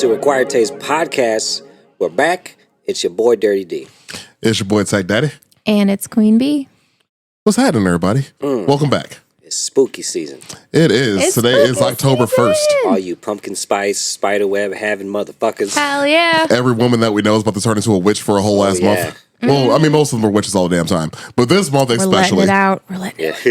to Required Taste Podcast. We're back. It's your boy, Dirty D. It's your boy, Tech Daddy. And it's Queen Bee. What's happening, everybody? Welcome back. It's spooky season. It is. Today is October 1st. All you pumpkin spice, spiderweb having motherfuckers. Hell yeah. Every woman that we know is about to turn into a witch for a whole last month. Well, I mean, most of them are witches all the damn time. But this month especially. We're letting it out. We're letting it out.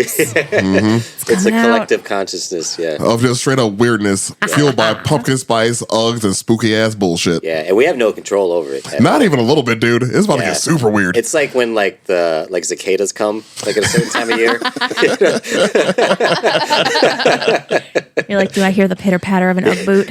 It's a collective consciousness, of just straight up weirdness fueled by pumpkin spice, Uggs, and spooky ass bullshit. Yeah, and we have no control over it. Not even a little bit, dude. It's about to get super weird. It's like when the cicadas come, like at a certain time of year. You're like, do I hear the pitter patter of an Ugg boot?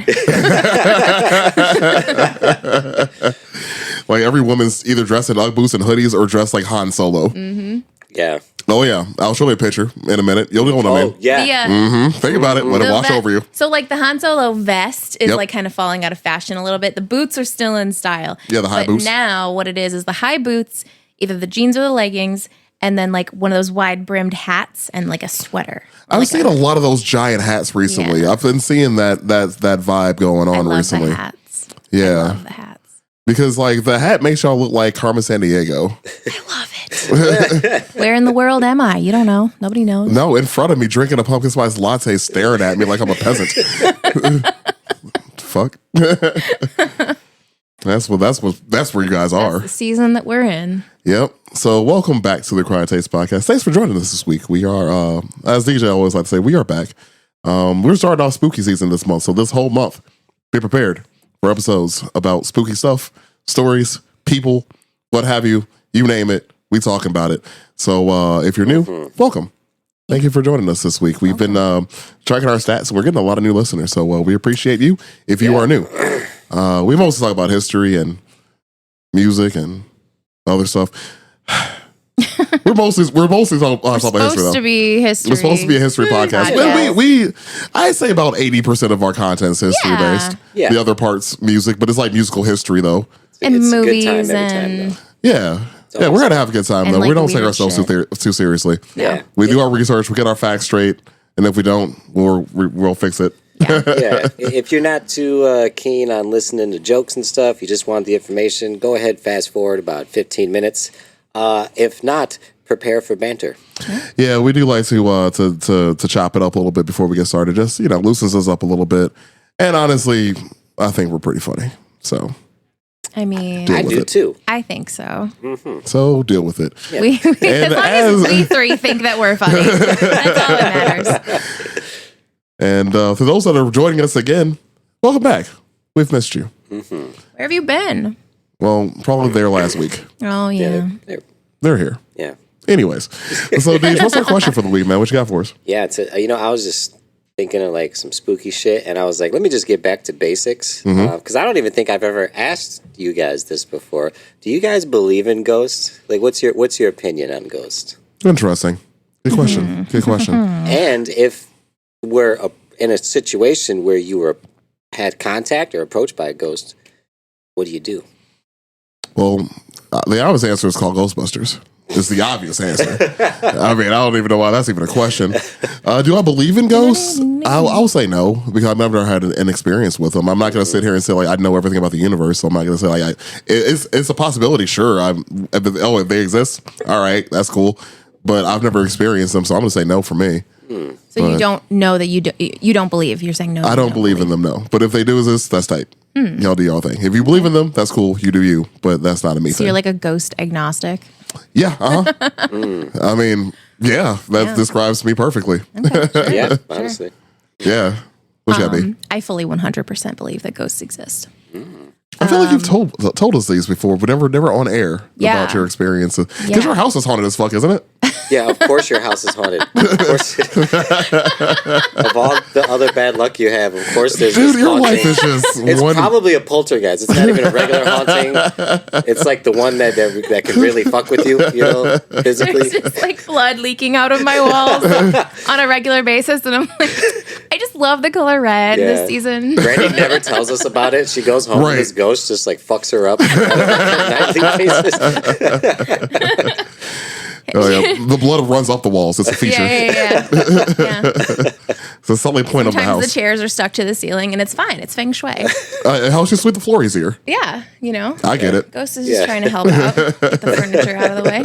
Like every woman's either dressed in Ugg boots and hoodies or dressed like Han Solo. Mm-hmm. Yeah. Oh yeah. I'll show you a picture in a minute. You'll know what I mean. Yeah. Think about it. Let it wash over you. So like the Han Solo vest is like kind of falling out of fashion a little bit. The boots are still in style. Yeah, the high boots. Now what it is the high boots, either the jeans or the leggings, and then like one of those wide brimmed hats and like a sweater. I've seen a lot of those giant hats recently. Yeah. I've been seeing that vibe going on recently. The hats. Yeah. I love the hats. Because like the hat makes y'all look like Carmen Sandiego. I love it. Where in the world am I? You don't know. Nobody knows. No, in front of me drinking a pumpkin spice latte, staring at me like I'm a peasant. Fuck. That's where you guys are. That's the season that we're in. Yep. So welcome back to the Required Taste Podcast. Thanks for joining us this week. We are, as DJ always like to say, we are back. We're starting off spooky season this month. So this whole month, be prepared for episodes about spooky stuff, stories, people, what have you. You name it. We talking about it. So if you're new, welcome. Thank you for joining us this week. We've been tracking our stats, and we're getting a lot of new listeners. So we appreciate you if you are new. We mostly talk about history and music and other stuff. We're mostly talking about history, though. Supposed to be history. We're supposed to be a history podcast. I'd say about 80% of our content is history based. Yeah. The other part's music, but it's like musical history though. And it's movies a good time every and time, yeah. We're gonna have a good time though. Like we don't take ourselves shit. too seriously. Yeah. We do our research, we get our facts straight, and if we don't, we'll fix it. Yeah. If you're not too keen on listening to jokes and stuff, you just want the information, go ahead, fast forward about 15 minutes. If not, prepare for banter. Yeah, we do like to chop it up a little bit before we get started. Just loosens us up a little bit. And honestly, I think we're pretty funny. So I mean, I do too. I think so. Mm-hmm. So deal with it. Yeah. As long as we three think that we're funny, that's all that matters. And for those that are joining us again, welcome back. We've missed you. Mm-hmm. Where have you been? Well, probably there last week. Oh yeah, they're here. Yeah. Anyways, so Deej, what's our question for the week, man? What you got for us? Yeah, I was just thinking of like some spooky shit, and I was like, let me just get back to basics because I don't even think I've ever asked you guys this before. Do you guys believe in ghosts? Like, what's your opinion on ghosts? Interesting. Good question. Good question. And if we're in a situation where you had contact or approached by a ghost, what do you do? Well, the obvious answer is called Ghostbusters. It's the obvious answer. I mean, I don't even know why that's even a question. Do I believe in ghosts? I'll say no, because I've never had an experience with them. I'm not going to sit here and say, like, I know everything about the universe, so I'm not going to say, like, it's a possibility, sure. If they exist, all right, that's cool. But I've never experienced them, so I'm going to say no for me. So you don't know that you don't believe. You're saying no. I don't believe in them, no. But if they do exist, that's tight. Y'all do y'all thing. If you believe in them, that's cool. You do you. But that's not a me thing. So you're like a ghost agnostic? Yeah, I mean, yeah, that describes me perfectly. Okay, yeah, honestly. Yeah. What you got, B? I fully 100% believe that ghosts exist. I feel like you've told us these before, but never on air about your experiences. Because your house is haunted as fuck, isn't it? Yeah, of course your house is haunted. Of course. Of all the other bad luck you have, of course there's this your haunting. life is just It's probably a poltergeist. It's not even a regular haunting. It's like the one that can really fuck with you, physically. There's just like blood leaking out of my walls on a regular basis, and I'm like, I just love the color red this season. Brandy never tells us about it. She goes home and this ghost just like fucks her up on a nightly basis. Oh, yeah. The blood runs off the walls. It's a feature. Yeah. the selling point of the Sometimes house. the chairs are stuck to the ceiling, and it's fine. It's feng shui. How should sweep the floor easier? Yeah, I get it. Ghost is just trying to help out, get the furniture out of the way.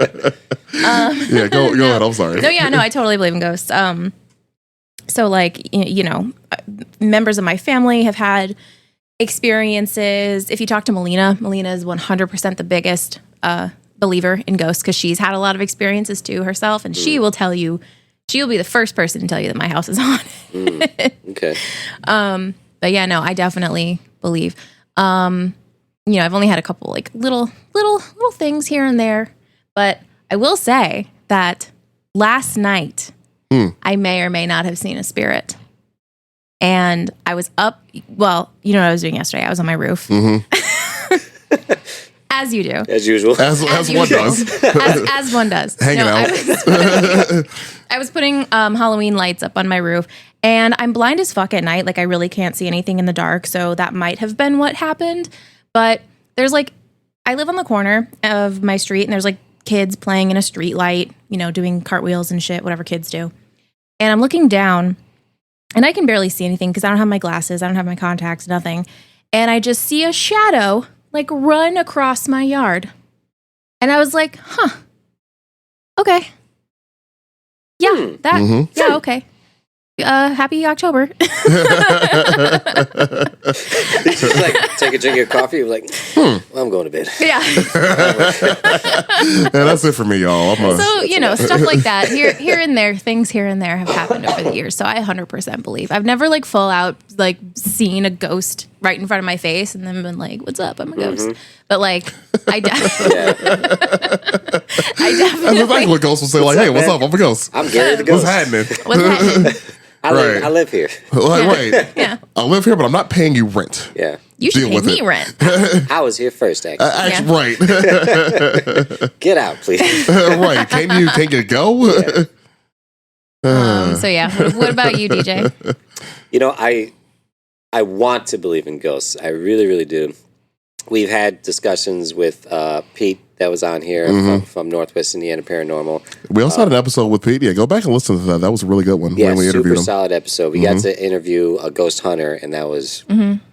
Yeah, go ahead. I'm sorry. No, I totally believe in ghosts. So like, members of my family have had experiences. If you talk to Melina is 100% the biggest believer in ghosts because she's had a lot of experiences too herself, and she will tell you, she'll be the first person to tell you that my house is haunted. Okay. But yeah, no, I definitely believe. I've only had a couple like little things here and there, but I will say that last night I may or may not have seen a spirit. And I was up. Well, you know what I was doing yesterday? I was on my roof. As you do. As usual. As one does. As one does. Hanging out. I was putting Halloween lights up on my roof, and I'm blind as fuck at night. Like, I really can't see anything in the dark, so that might have been what happened. But there's like, I live on the corner of my street, and there's like kids playing in a street light, doing cartwheels and shit, whatever kids do. And I'm looking down, and I can barely see anything because I don't have my glasses, I don't have my contacts, nothing. And I just see a shadow like run across my yard. And I was like, huh. Okay. Yeah, yeah, okay. Happy October. Just like take a drink of coffee, you're like, well, I'm going to bed. Yeah. Yeah, that's it for me, y'all. So, stuff like that. Here and there, things here and there have happened over the years. So I 100% believe. I've never like full out like seen a ghost right in front of my face and then been like, what's up? I'm a ghost. But like, I definitely. That's exactly what ghosts will say. Like, hey, what's up? I'm a ghost. I'm Gary the Ghost. What's happening? I live here. Right. Yeah. I live here, but I'm not paying you rent. Yeah. You should pay me rent. I was here first, actually. Right. Get out, please. Right. Can you go? So yeah. What about you, DJ? I want to believe in ghosts. I really, really do. We've had discussions with Pete that was on here from Northwest Indiana Paranormal. We also had an episode with Pete. Yeah, go back and listen to that. That was a really good one. Yeah, when we super interviewed him. solid episode. We got to interview a ghost hunter, and that was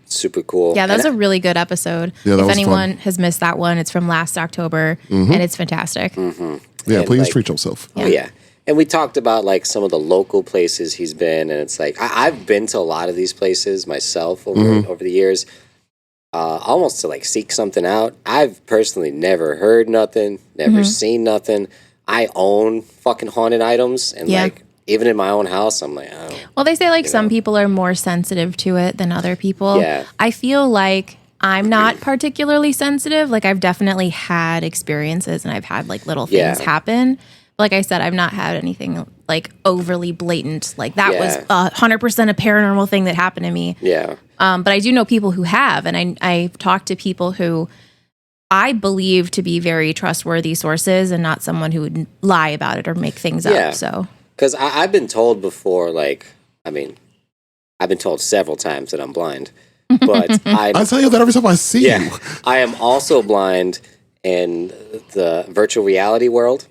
super cool. Yeah, that was a really good episode. Yeah, if anyone has missed that one, it's from last October, and it's fantastic. Yeah, and please treat yourself. Oh, yeah. And we talked about like some of the local places he's been, and it's like I've been to a lot of these places myself over the years. Almost to like seek something out. I've personally never heard nothing, never seen nothing. I own fucking haunted items, and like even in my own house, I'm like, oh. Well, they say like some people are more sensitive to it than other people. Yeah. I feel like I'm not particularly sensitive. Like I've definitely had experiences, and I've had like little things happen. Like I said, I've not had anything like overly blatant. Like that was 100% a paranormal thing that happened to me. Yeah. But I do know people who have, and I've talked to people who I believe to be very trustworthy sources and not someone who would lie about it or make things up. So, because I've been told before, like, I mean, I've been told several times that I'm blind, but I tell you that every time I see you. I am also blind in the virtual reality world.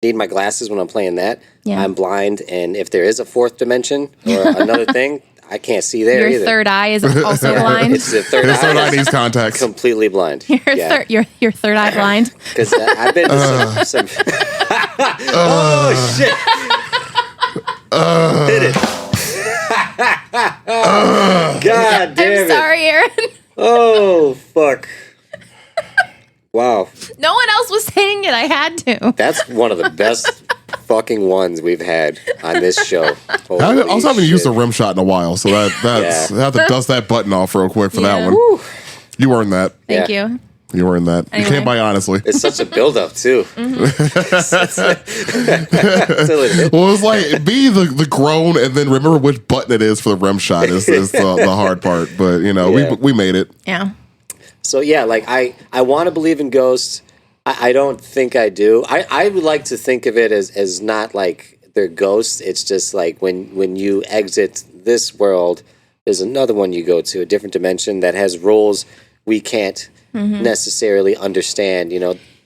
Need my glasses when I'm playing that. Yeah. I'm blind, and if there is a fourth dimension or another thing, I can't see there either. Your third eye is also blind. It's the third His third eye eye needs contacts. completely blind. Your third eye blind. Because I've been to some oh shit! Hit it! God damn it! I'm sorry, Aaron. Oh fuck! Wow. No one else was saying it. I had to. That's one of the best fucking ones we've had on this show. I also haven't used a rim shot in a while, so that's I have to dust that button off real quick for that one. Woo. You earned that. Thank you. You earned that. Anyway. You can't buy honestly. It's such a build-up too. Well, it's like be the groan and then remember which button it is for the rim shot is the hard part. But we made it. Yeah. So yeah, like I want to believe in ghosts. I don't think I do. I would like to think of it as not like they're ghosts. It's just like when you exit this world, there's another one you go to, a different dimension that has rules we can't necessarily understand.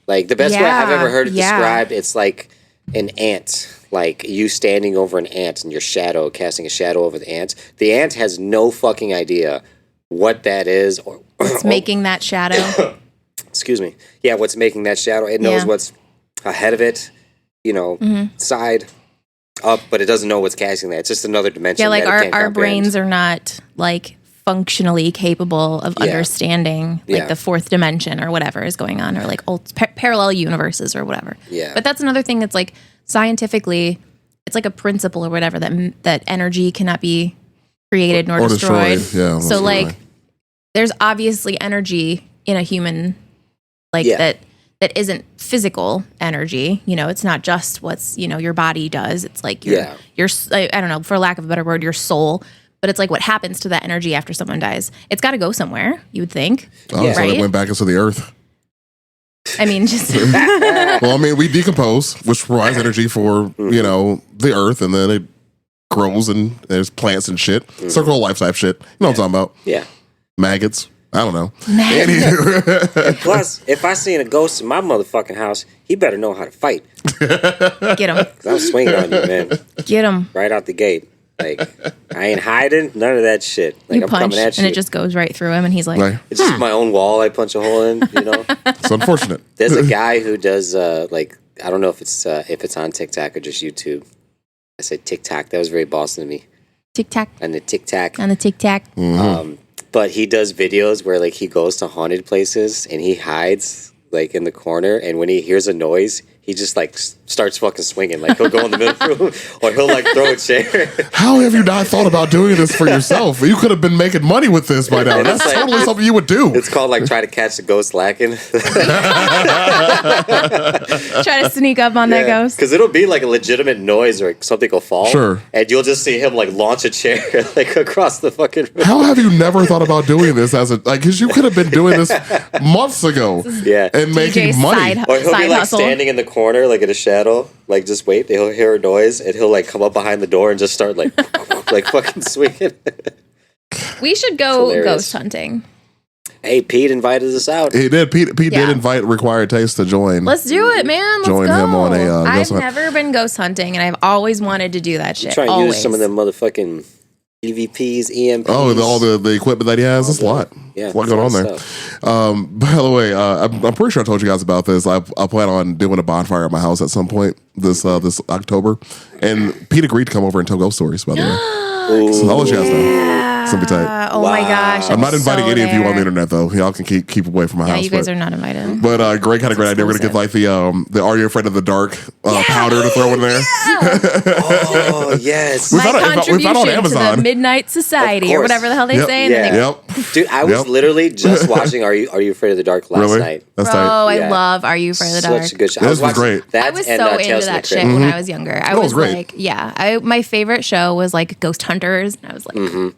Like the best way I've ever heard it described, it's like an ant like you standing over an ant and your shadow casting a shadow over the ant has no fucking idea what that is or what's making that shadow. Excuse me. Yeah, what's making that shadow? It knows what's ahead of it, side, up, but it doesn't know what's casting that. It's just another dimension. Yeah, like our brains are not like functionally capable of understanding like the fourth dimension or whatever is going on, or like parallel universes or whatever. Yeah. But that's another thing that's like scientifically, it's like a principle or whatever that energy cannot be created nor destroyed. Yeah. So like, there's obviously energy in a human, like that isn't physical energy. It's not just what's your body does. It's like your I don't know, for lack of a better word, your soul. But it's like what happens to that energy after someone dies. It's got to go somewhere, you would think. Oh, so it went back into the earth. I mean, just... Well, I mean, we decompose, which provides energy for, the earth, and then it grows, and there's plants and shit. Circle of life type shit. You know what I'm talking about? Yeah. Maggots. I don't know. Plus, if I seen a ghost in my motherfucking house, he better know how to fight. Get him. 'Cause I'm swinging on you, man. Get him. Right out the gate. Like, I ain't hiding, none of that shit. Like, you I'm punch, coming at you. and it just goes right through him, and he's like... Right. It's just my own wall I punch a hole in, It's unfortunate. There's a guy who does, I don't know if it's on TikTok or just YouTube. I said TikTok. That was very Boston to me. Tic-tac. And the tic-tac. On the tic-tac. But he does videos where, like, he goes to haunted places, and he hides, like, in the corner, and when he hears a noise... He just, like, starts fucking swinging. Like, he'll go in the middle room, or he'll, like, throw a chair. How have you not thought about doing this for yourself? You could have been making money with this by now. That's like, totally something you would do. It's called, like, try to catch the ghost lacking. Try to sneak up on that ghost. Because it'll be, like, a legitimate noise, or something will fall. Sure. And you'll just see him, like, launch a chair, like, across the fucking room. How have you never thought about doing this because you could have been doing this months ago. Yeah. And making DJ's money. Or he'll be, like, hustle. standing in the corner, like, in a shadow, like, just wait. He'll hear a noise, and he'll, like, come up behind the door and just start, like, like, fucking swinging. We should go ghost hunting. Hey, Pete invited us out. He did. Pete did invite Required Taste to join. Let's do it, man. Let's Join go. him on a I've ghost hunt. never been ghost hunting, and I've always wanted to do that shit. Try and always. use some of them motherfucking EVPs, EMPs. Oh, all the equipment that he has. That's a lot. Yeah, There's a lot going on there. By the way, I'm pretty sure I told you guys about this. I plan on doing a bonfire at my house at some point this October. And Pete agreed to come over and tell ghost stories, by the way. So I'll let you guys know. It's gonna be tight. Oh my gosh. I'm not inviting so any of you on the there. internet, though. Y'all can keep away from my house. Yeah, you guys are not invited. But Greg had a great idea. We're gonna get like the Are You Afraid of the Dark powder to throw in there. Oh, yes. We My found it contribution on to Amazon. the Midnight Society or whatever the hell they Yep. say. And then they Dude, I was literally just watching Are You Afraid of the Dark last night. That's Oh, tight. I love Are You Afraid of the Dark? Such a good show. This was great. I was so into that shit when I was younger. I was great. like, my favorite show was like Ghost Hunters, and I was like,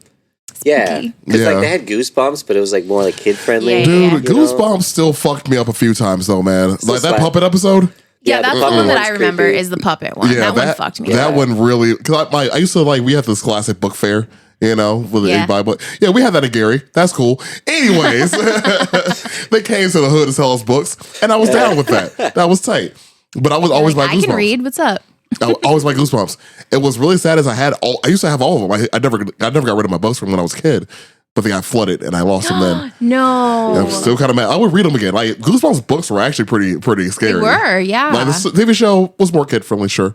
Yeah, because like they had Goosebumps, but it was like more like kid friendly. Yeah. Dude, Goosebumps still fucked me up a few times, though, man. Like that puppet episode. yeah, that's the puppet one that one's I remember creepy. is the puppet one. Yeah, that one fucked me. That up. one really. Because I used to we had this classic book fair. With the Yeah. Bible. Yeah, we had that at Gary. That's cool. Anyways, they came to the hood to sell us books, and I was down with that. That was tight. But I was always my I Goosebumps. can read. What's up? I always my Goosebumps. It was really sad as I used to have all of them. I never got rid of my books from when I was a kid, but they got flooded and I lost them then. No. I'm still kind of mad. I would read them again. Like Goosebumps books were actually pretty scary. They were, yeah. Like the TV show was more kid friendly, sure.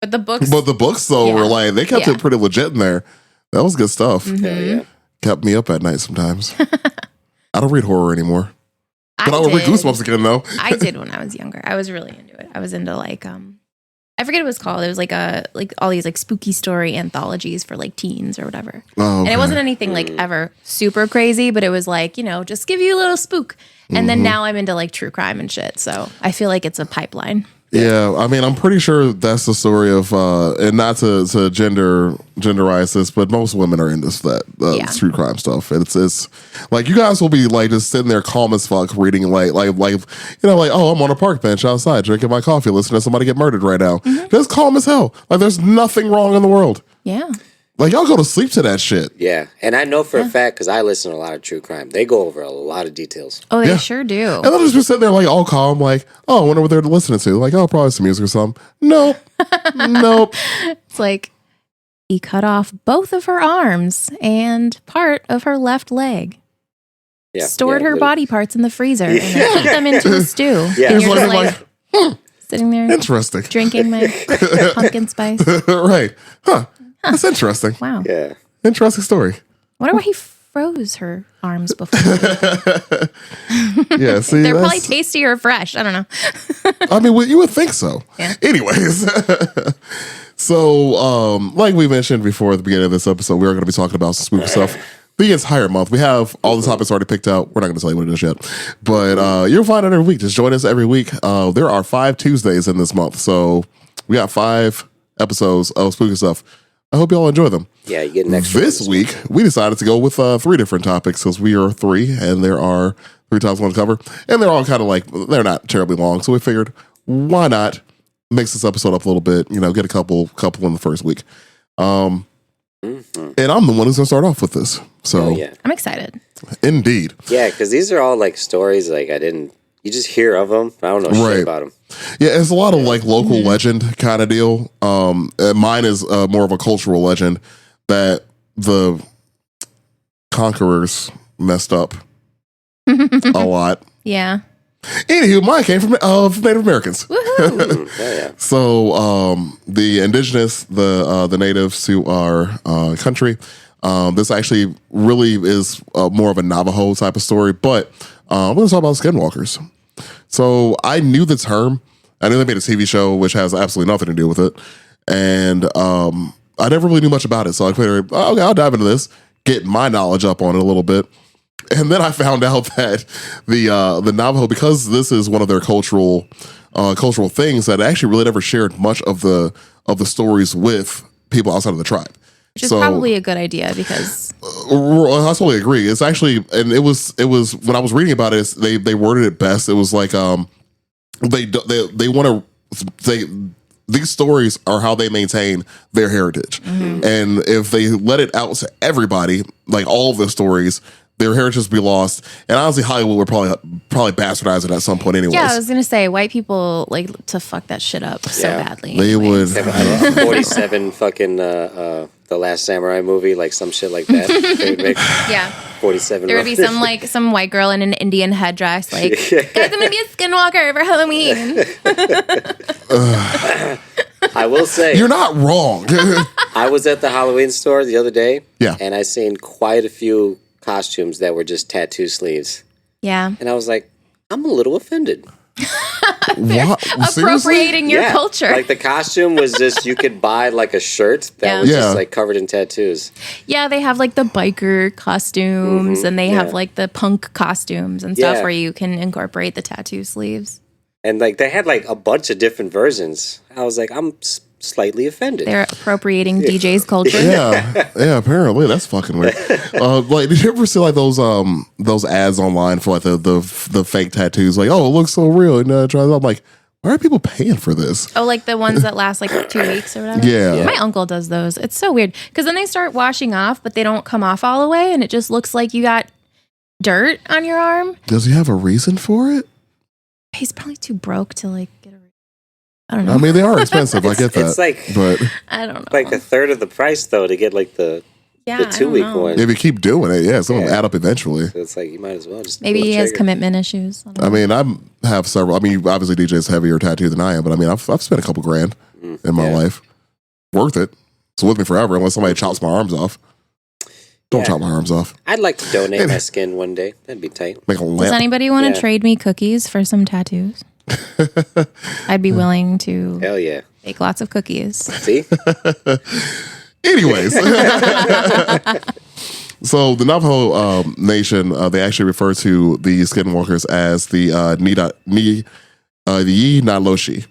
But the books. But the books though were like they kept Yeah. it pretty legit in there. That was good stuff. Mm-hmm. Kept me up at night sometimes. I don't read horror anymore. But I would read did. Goosebumps again though. I did when I was younger. I was really into it. I was into like I forget what it was called. It was like all these like spooky story anthologies for like teens or whatever. Oh, And it wasn't anything like ever super crazy, but it was like, just give you a little spook. And then now I'm into like true crime and shit. So I feel like it's a pipeline. Yeah, I mean, I'm pretty sure that's the story of, and not to genderize this, but most women are into that true crime stuff. It's like you guys will be like just sitting there calm as fuck, reading like oh, I'm on a park bench outside drinking my coffee, listening to somebody get murdered right now. Just calm as hell. Like there's nothing wrong in the world. Yeah. Like, y'all go to sleep to that shit. Yeah, and I know for a fact, because I listen to a lot of true crime, they go over a lot of details. Oh, they sure do. And they'll just be sitting there like all calm, like, oh, I wonder what they're listening to. Like, oh, probably some music or something. Nope. Nope. It's like, he cut off both of her arms and part of her left leg. Yeah, Stored her body parts in the freezer and then put them into a stew. Yeah. And you're just like sitting there Interesting. drinking my pumpkin spice. Right. Huh. That's interesting. Wow. Yeah. Interesting story. Wonder why he froze her arms before. Yeah, see, They're probably tasty or fresh. I don't know. I mean, you would think so. Yeah. Anyways, so like we mentioned before at the beginning of this episode, we are going to be talking about some spooky stuff the entire month. We have all the topics already picked out. We're not going to tell you what it is yet, but you'll find it every week. Just join us every week. There are 5 Tuesdays in this month, so we got 5 episodes of spooky stuff. I hope you all enjoy them. Yeah, you get an extra. This week, we decided to go with 3 different topics because we are 3, and there are 3 topics we want to cover, and they're all kind of like, they're not terribly long, so we figured, why not mix this episode up a little bit, get a couple in the first week. And I'm the one who's going to start off with this. So, yeah. I'm excited. Indeed. Yeah, because these are all like stories like you just hear of them. I don't know shit about them. Yeah, it's a lot of like local legend kind of deal. Mine is more of a cultural legend that the conquerors messed up a lot. Yeah. Anywho, mine came from Native Americans. Woohoo! Yeah. So the indigenous, the natives to our country, this actually really is more of a Navajo type of story, but we're going to talk about Skinwalkers. So I knew the term. I knew they made a TV show, which has absolutely nothing to do with it. And I never really knew much about it. So I figured, okay, I'll dive into this, get my knowledge up on it a little bit. And then I found out that the Navajo, because this is one of their cultural things, that actually really never shared much of the stories with people outside of the tribe. Which is probably a good idea because I totally agree. It's actually, and it was when I was reading about it, they worded it best. It was like they want to these stories are how they maintain their heritage, and if they let it out to everybody, like all of the stories, their heritage will be lost. And honestly, Hollywood would probably bastardize it at some point anyways. Yeah, I was going to say, white people like to fuck that shit up so badly. They would. 47 fucking The Last Samurai movie, like some shit like that. They would make 47. There would be some white girl in an Indian headdress, like, guys, I'm going to be a skinwalker for Halloween. I will say. You're not wrong. I was at the Halloween store the other day. Yeah. And I seen quite a few costumes that were just tattoo sleeves. Yeah. And I was like, I'm a little offended. What? Appropriating your culture. Like the costume was just, you could buy like a shirt that was just like covered in tattoos. Yeah, they have like the biker costumes and they have like the punk costumes and stuff where you can incorporate the tattoo sleeves. And like they had like a bunch of different versions. I was like, I'm slightly offended. They're appropriating DJ's culture. Yeah, apparently that's fucking weird. Like, did you ever see like those ads online for like the fake tattoos? Like, oh, it looks so real, and I'm like, why are people paying for this? Oh, like the ones that last like 2 weeks or whatever. Yeah. My uncle does those. It's so weird because then they start washing off, but they don't come off all the way, and it just looks like you got dirt on your arm. Does he have a reason for it? He's probably too broke to like get a. I don't know. I mean, they are expensive. I get that. It's like, but I don't know. Like a third of the price though to get like the 2 week one. If you keep doing it, it's going to add up eventually. So it's like you might as well just. Maybe he has commitment issues. I mean, I have several. I mean, obviously DJ's heavier tattoo than I am, but I mean, I've spent a couple grand in my life. Worth it. It's with me forever unless somebody chops my arms off. Don't chop my arms off. I'd like to donate my skin one day. That'd be tight. Make a lamp. Does anybody want to trade me cookies for some tattoos? I'd be willing to. Hell yeah. Make lots of cookies. See? Anyways. So the Navajo Nation, they actually refer to the Skinwalkers as the Yi-Na-Loshi.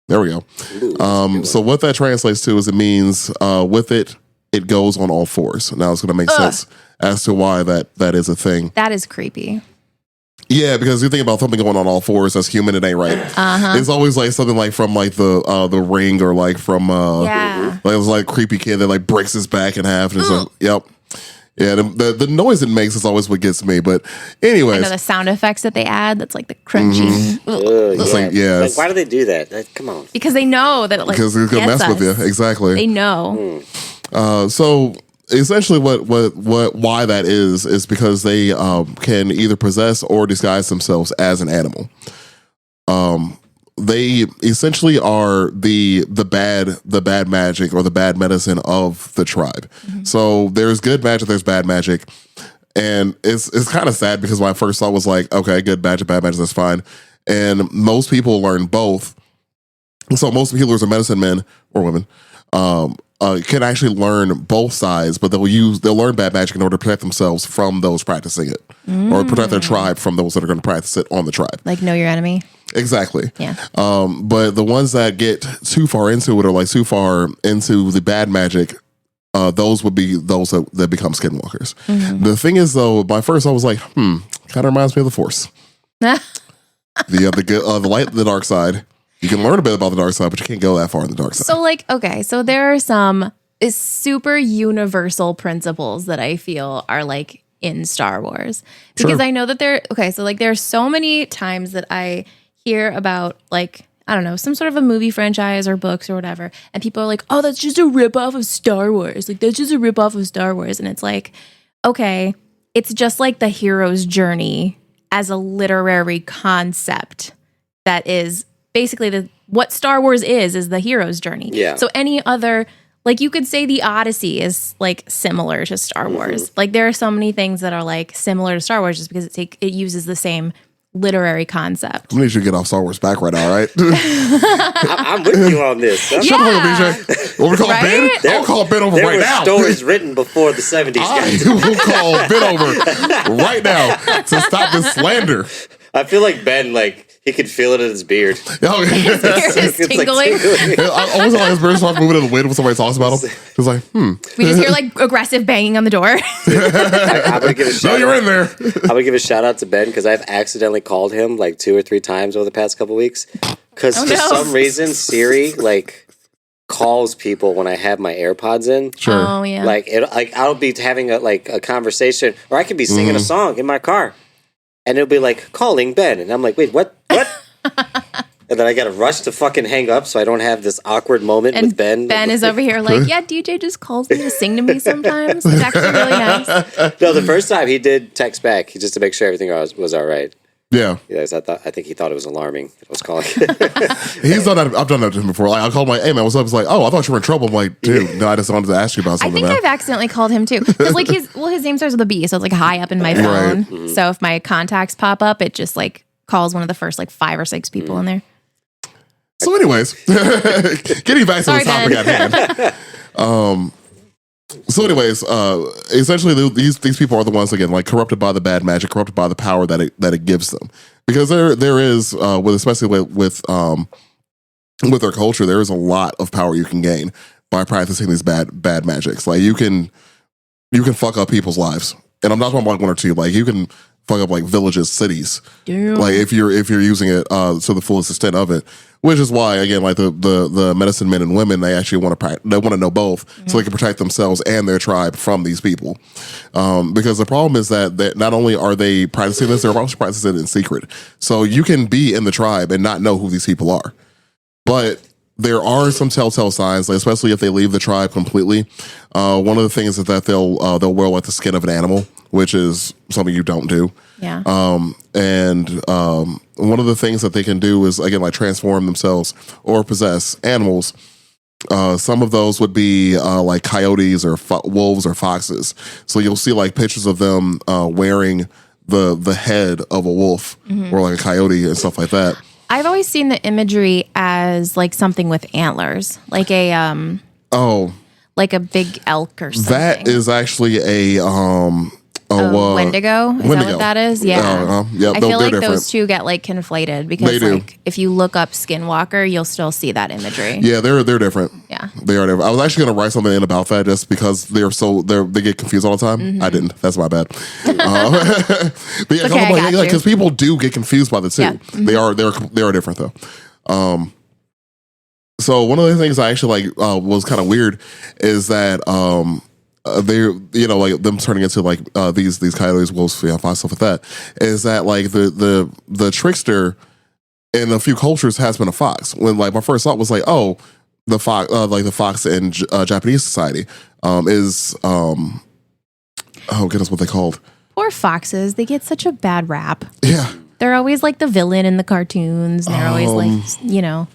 There we go. Ooh, so what that translates to is it means with it goes on all fours. Now it's going to make sense as to why that is a thing. That is creepy. Yeah, because you think about something going on all fours that's human, it ain't right. It's always like something like from like the Ring, or like from like it was like creepy kid that like breaks his back in half, and it's like, yep. Yeah, the noise it makes is always what gets me. But anyways, I know the sound effects that they add. That's like the crunchy. Like, why do they do that? Come on. Because they know that it, like, because it's gonna mess with you. Exactly. They know. So essentially, why that is because they can either possess or disguise themselves as an animal. They essentially are the bad magic or the bad medicine of the tribe. So there's good magic, there's bad magic, and it's kind of sad because my first thought was like, okay, good magic, bad magic, that's fine. And most people learn both. So most healers and medicine men or women can actually learn both sides, but they'll learn bad magic in order to protect themselves from those practicing it, or protect their tribe from those that are going to practice it on the tribe. Like know your enemy. Exactly. Yeah. But the ones that get too far into it, or like too far into the bad magic, those would be those that become skinwalkers. The thing is, though, my first I was like, kind of reminds me of the Force. The light, the dark side. You can learn a bit about the dark side, but you can't go that far in the dark side. So, like, okay, so there are some super universal principles that I feel are like in Star Wars, because I know that there are so many times that I hear about, like, I don't know, some sort of a movie franchise or books or whatever, and people are like, oh, that's just a ripoff of Star Wars. Like, that's just a ripoff of Star Wars. And it's like, okay, it's just like the hero's journey as a literary concept that is basically what Star Wars is the hero's journey. Yeah. So any other, like, you could say the Odyssey is like similar to Star Wars. Like, there are so many things that are like similar to Star Wars just because it uses the same literary concept. I need you to get off Star Wars back right now, all right? I'm with you on this. Shut the fuck up, BJ. What we call Ben? I'll call Ben over right now. There were stories written before the 70s. I will call Ben over right now to stop this slander. I feel like Ben, like, he could feel it in his beard. Oh, yeah. His beard is tingling. I always like his beard starts moving in the wind when somebody talks about him. It's like, We just hear like aggressive banging on the door. I'm gonna give a shout you're in there. I'm gonna give a shout out to Ben because I've accidentally called him like 2 or 3 times over the past couple weeks. Because for some reason, Siri like calls people when I have my AirPods in. Sure. Oh yeah. Like I'll be having a conversation, or I could be singing a song in my car, and it'll be like calling Ben, and I'm like, wait, what? And then I gotta rush to fucking hang up so I don't have this awkward moment with Ben. Ben is over here like, yeah, DJ just calls me to sing to me sometimes. It's actually really nice. No, the first time he did text back just to make sure everything was all right. Yeah. Yes, I think he thought it was alarming. I was calling. He's done that. I've done that to him before. Like, I'll call my, hey man, what's up? He's like, oh, I thought you were in trouble. I'm like, dude, no, I just wanted to ask you about something. I think I've accidentally called him too. Because like his name starts with a B, so it's like high up in my phone. Right. So if my contacts pop up, it just like calls one of the first like 5 or 6 people in there. So anyways, getting back to the topic at hand. So anyways, essentially these people are the ones, again, like corrupted by the bad magic, corrupted by the power that it gives them. Because there is, especially with their culture, there is a lot of power you can gain by practicing these bad magics. Like you can fuck up people's lives. And I'm not talking about 1 or 2, like you can fuck up like villages, cities. Damn. Like if you're using it to the fullest extent of it, which is why, again, like the medicine men and women, they actually want to know both, so they can protect themselves and their tribe from these people. Because the problem is that not only are they practicing this, they're also practicing it in secret. So you can be in the tribe and not know who these people are, but there are some telltale signs, like especially if they leave the tribe completely. One of the things is that they'll wear like the skin of an animal, which is something you don't do. Yeah. And one of the things that they can do is, again, like transform themselves or possess animals. Some of those would be like coyotes or wolves or foxes. So you'll see like pictures of them wearing the head of a wolf or like a coyote and stuff like that. I've always seen the imagery as like something with antlers, like a like a big elk or something. That is actually Wendigo. Is that what that is? Yeah. Yeah, I feel like those two get like conflated because like if you look up Skinwalker, you'll still see that imagery. Yeah, they're different. Yeah, they are different. I was actually going to write something in about that just because they get confused all the time. I didn't. That's my bad. But yeah, because people do get confused by the two. Yeah. They are different though. So one of the things I actually like was kind of weird is that they, like them turning into like these coyotes, wolves, fox, stuff like that. Is that like the trickster in a few cultures has been a fox? When like my first thought was like, oh, the fox, like the fox in Japanese society is oh goodness, what they called? Poor foxes, they get such a bad rap. Yeah. They're always like the villain in the cartoons. And they're always like,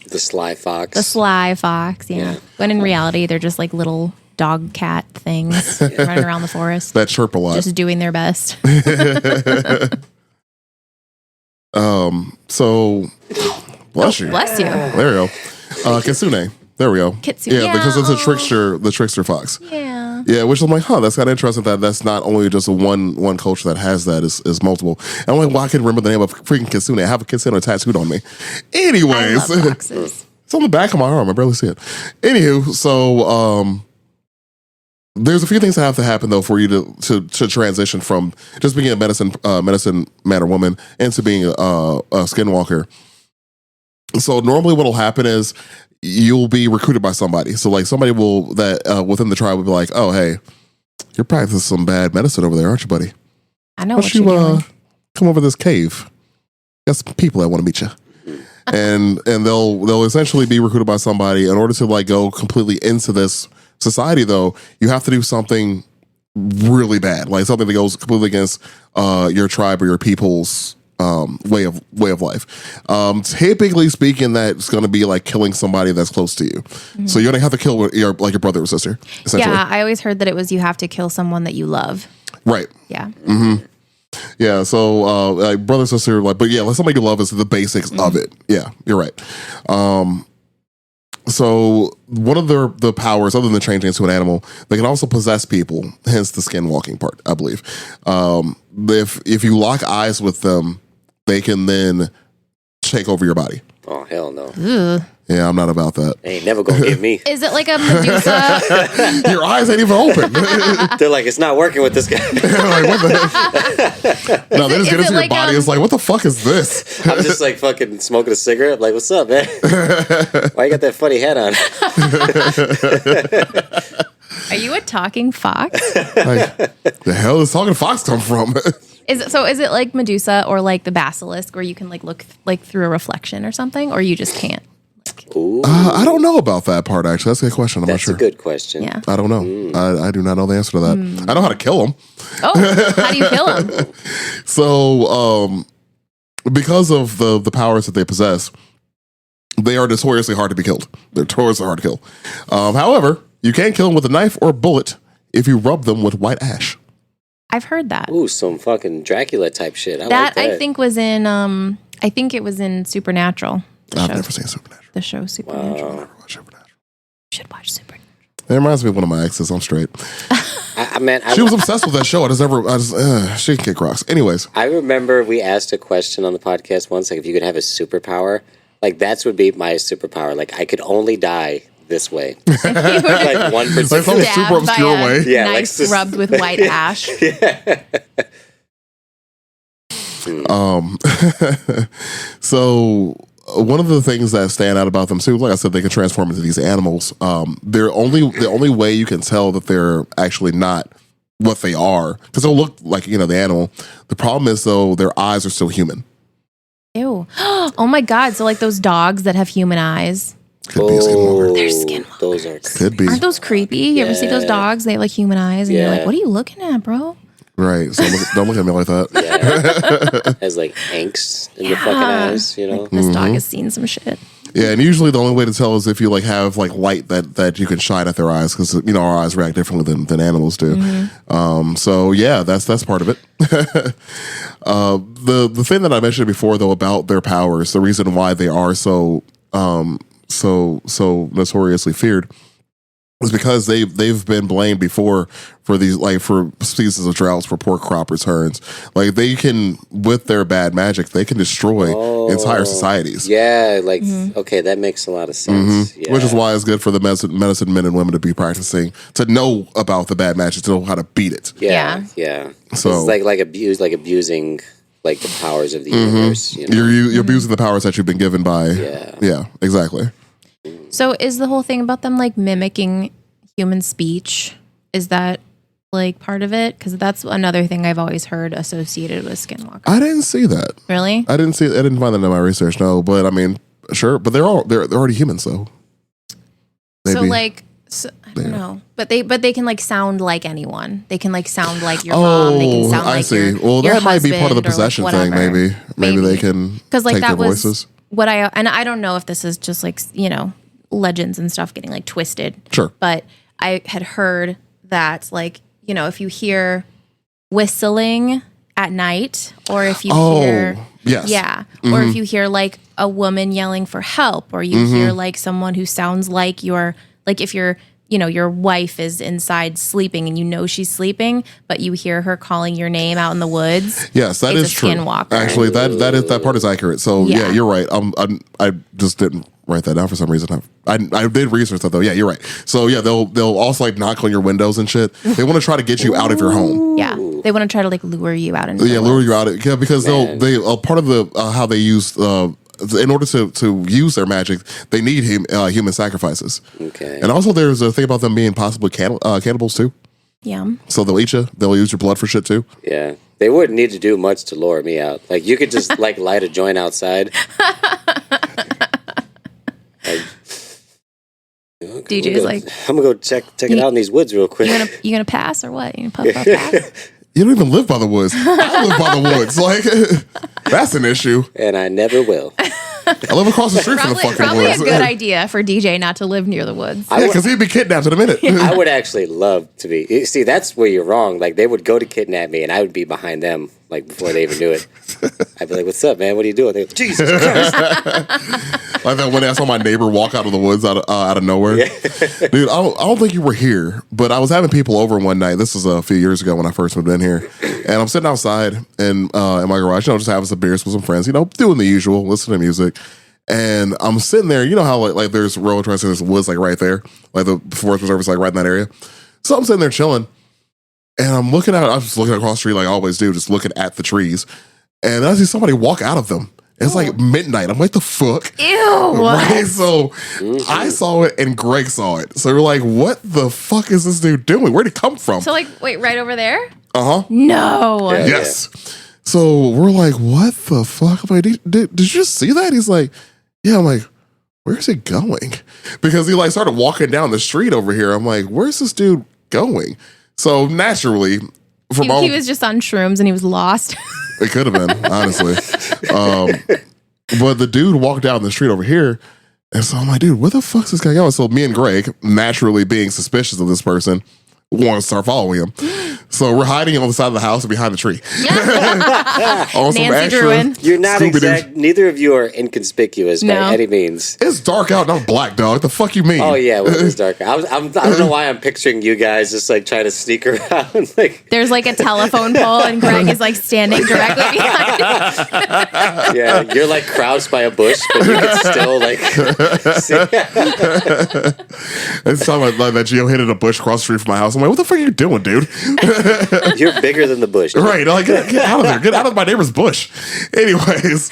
the sly fox. The sly fox, yeah. When in reality, they're just like little dog cat things running around the forest. That chirp a lot. Just doing their best. So, bless you. Bless you. There we go. Kitsune. There we go. Kitsune. Yeah, because it's the trickster fox. Yeah. Yeah, which I'm like, that's kind of interesting that that's not only just one culture that has that, is multiple. And I'm like, well, I can remember the name of freaking Kitsune. I have a Kitsune tattooed on me. Anyways. I love foxes. It's on the back of my arm. I barely see it. Anywho, so there's a few things that have to happen though for you to transition from just being a medicine man or woman into being a skinwalker. So normally what'll happen is you'll be recruited by somebody. So like somebody will that within the tribe will be like, oh hey, you're practicing some bad medicine over there, aren't you, buddy? I know what you're doing. Come over this cave. Got some people that want to meet you. and they'll essentially be recruited by somebody. In order to like go completely into this society though, you have to do something really bad, like something that goes completely against your tribe or your people's way of life. Typically speaking, that's going to be like killing somebody that's close to you. Mm-hmm. So you're going to have to kill your brother or sister. Yeah, I always heard that it was you have to kill someone that you love. Right. Yeah. Mm-hmm. Yeah, so like brother, sister, like, but yeah, like somebody you love is the basics of it. Yeah, you're right. So one of the powers, other than changing into an animal, they can also possess people. Hence the skinwalking part, I believe. If you lock eyes with them, they can then take over your body. Oh hell no! Ugh. Yeah, I'm not about that. They ain't never gonna get me. Is it like a Medusa? Your eyes ain't even open. They're like, it's not working with this guy. Like, what the heck? No, they just get into your body. It's like, what the fuck is this? I'm just like fucking smoking a cigarette. Like, what's up, man? Why you got that funny hat on? Are you a talking fox? Like, the hell is talking fox come from? Is it like Medusa or like the basilisk where you can like look like through a reflection or something, or you just can't? I don't know about that part, actually. That's a good question. I'm not sure. That's a good question. Yeah. I don't know. I do not know the answer to that. I know how to kill them. Oh, how do you kill them? So, because of the powers that they possess, they are notoriously hard to be killed. They're notoriously hard to kill. However, you can kill them with a knife or a bullet if you rub them with white ash. I've heard that. Ooh, some fucking Dracula type shit. That I think was in I think it was in Supernatural. I've never seen Supernatural. The show Supernatural. I've never watched Supernatural. You should watch Supernatural. It reminds me of one of my exes. I'm straight. I she was obsessed with that show. She can kick rocks. Anyways. I remember we asked a question on the podcast once, like if you could have a superpower, like that would be my superpower. Like I could only die this way. Like 1%. Like some super obscure way. Yeah, knife like rubbed with white ash. So one of the things that stand out about them too, like I said, they can transform into these animals. The only way you can tell that they're actually not what they are, because they'll look like the animal. The problem is though, their eyes are still human. Ew! Oh my god! So like those dogs that have human eyes. Could be a skinwalker. They're skinwalkers. Those are could be. Aren't those creepy? You ever see those dogs? They have like human eyes, and you're like, "What are you looking at, bro?" Right. So don't look at me like that. Yeah. Has like angst in the fucking eyes, Like, this dog has seen some shit. Yeah, and usually the only way to tell is if you like have like light that you can shine at their eyes, because our eyes react differently than animals do. So yeah, that's part of it. The thing that I mentioned before though about their powers, the reason why they are so notoriously feared, is because they've been blamed before for these, like, for seasons of droughts, for poor crop returns. Like, they can, with their bad magic, they can destroy entire societies. Yeah, like, okay, that makes a lot of sense. Yeah. Which is why it's good for the medicine men and women to be practicing, to know about the bad magic, to know how to beat it. Yeah. So it's like abusing like the powers of the universe. You know? You're abusing the powers that you've been given by. Yeah, exactly. So is the whole thing about them like mimicking human speech? Is that like part of it? Because that's another thing I've always heard associated with Skinwalkers. I didn't see that. Really? I didn't find that in my research. No, but I mean, sure. But they're already humans, though. Maybe. I don't know, but they can like sound like anyone. They can like sound like your mom. They can sound like your that might be part of the husband or, possession like, thing. whatever. Maybe they can because like take that their was voices. what I don't know if this is just like legends and stuff getting like twisted. Sure, but I had heard that like if you hear whistling at night, or if you hear or if you hear like a woman yelling for help, or you hear like someone who sounds like if you're your wife is inside sleeping and she's sleeping, but you hear her calling your name out in the woods. Yes, that is true. Skinwalker. Actually, that part is accurate. So yeah, you're right. I just didn't write that down for some reason. I did research that though. Yeah, you're right. So yeah, they'll also like knock on your windows and shit. They want to try to get you out of your home. Yeah, they want to try to like lure you out. Lure you out. Yeah, because they part of the how they use. In order to use their magic, they need human sacrifices. Okay. And also, there's a thing about them being possibly cannibals too. Yeah. So they'll eat you. They'll use your blood for shit too. Yeah. They wouldn't need to do much to lure me out. Like, you could just like light a joint outside. DJ's like, I'm gonna go check it out in these woods real quick. You gonna pass or what? You gonna puff pass? You don't even live by the woods. I live by the woods. Like, that's an issue. And I never will. I live across the street from the fucking probably woods. A good idea for DJ not to live near the woods. Yeah, because he'd be kidnapped in a minute. I would actually love to be. See, that's where you're wrong. Like, they would go to kidnap me, and I would be behind them, like, before they even knew it. I'd be like, "What's up, man? What are you doing?" They'd go, "Jesus Christ!" Like that when I saw my neighbor walk out of the woods out of nowhere. Yeah. Dude, I don't think you were here, but I was having people over one night. This was a few years ago when I first moved in here, and I'm sitting outside in my garage, just having some beers with some friends, doing the usual, listening to music. And I'm sitting there, you know how like there's railroad tracks and there's woods like right there, like the Forest Reserve is like right in that area. So I'm sitting there chilling, and I'm just looking across the street like I always do, just looking at the trees, and I see somebody walk out of them. It's like midnight. I'm like, the fuck? Ew. Right? So I saw it and Greg saw it. So we're like, what the fuck is this dude doing? Where'd he come from? So like, wait, right over there? Uh-huh. No. Yeah, yes. Yeah. So we're like, what the fuck? I'm like, did you just see that? He's like, yeah. I'm like, where's he going? Because he like started walking down the street over here. I'm like, where's this dude going? So naturally, he was just on shrooms and he was lost. It could have been, honestly. But the dude walked down the street over here. And so I'm like, dude, where the fuck's this guy going? So me and Greg, naturally being suspicious of this person, want to start following him. So we're hiding on the side of the house and behind the tree. On some Nancy Druin. You're not exact. Neither of you are inconspicuous by any means. It's dark out, not black, dog. The fuck you mean? Oh yeah, well, it is dark. I don't know why I'm picturing you guys just like trying to sneak around. Like, there's like a telephone pole and Greg is like standing directly behind it. Yeah, you're like crouched by a bush, but you can still like see. It's something like that. Gio hit in a bush across the street from my house. I'm like, what the fuck are you doing, dude? You're bigger than the bush. Dude. Right. Like, get out of there. Get out of my neighbor's bush. Anyways.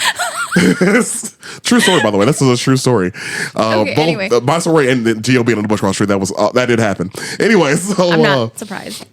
True story, by the way. This is a true story. Anyway. My story and Gio being on the bush across the street, that did happen. Anyway, so I'm not surprised.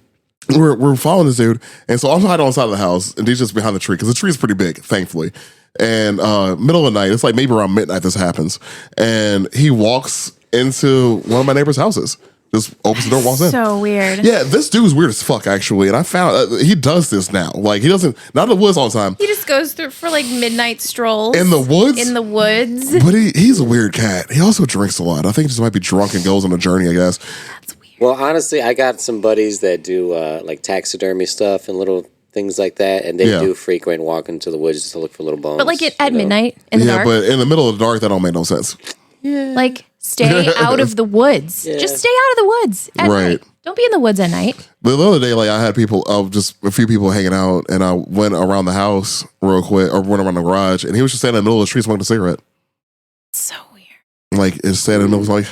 We're following this dude. And so I'm hiding on the side of the house and he's just behind the tree because the tree is pretty big, thankfully. And middle of the night, it's like maybe around midnight this happens. And he walks into one of my neighbor's houses. Just opens the door, walks in. So weird. Yeah, this dude's weird as fuck, actually. And I found he does this now. Like, he doesn't, not in the woods all the time. He just goes through for like midnight strolls. In the woods? In the woods. But he's a weird cat. He also drinks a lot. I think he just might be drunk and goes on a journey, I guess. That's weird. Well, honestly, I got some buddies that do like taxidermy stuff and little things like that. And they do frequent walk into the woods to look for little bones. But like at midnight in the dark? Yeah, but in the middle of the dark, that don't make no sense. Yeah. Like, stay out of the woods. Yeah. Just stay out of the woods at night. Don't be in the woods at night. The other day, like I had just a few people hanging out, and I went around the house real quick, or went around the garage, and he was just standing in the middle of the street smoking a cigarette. So weird. Like it's standing in the middle, like,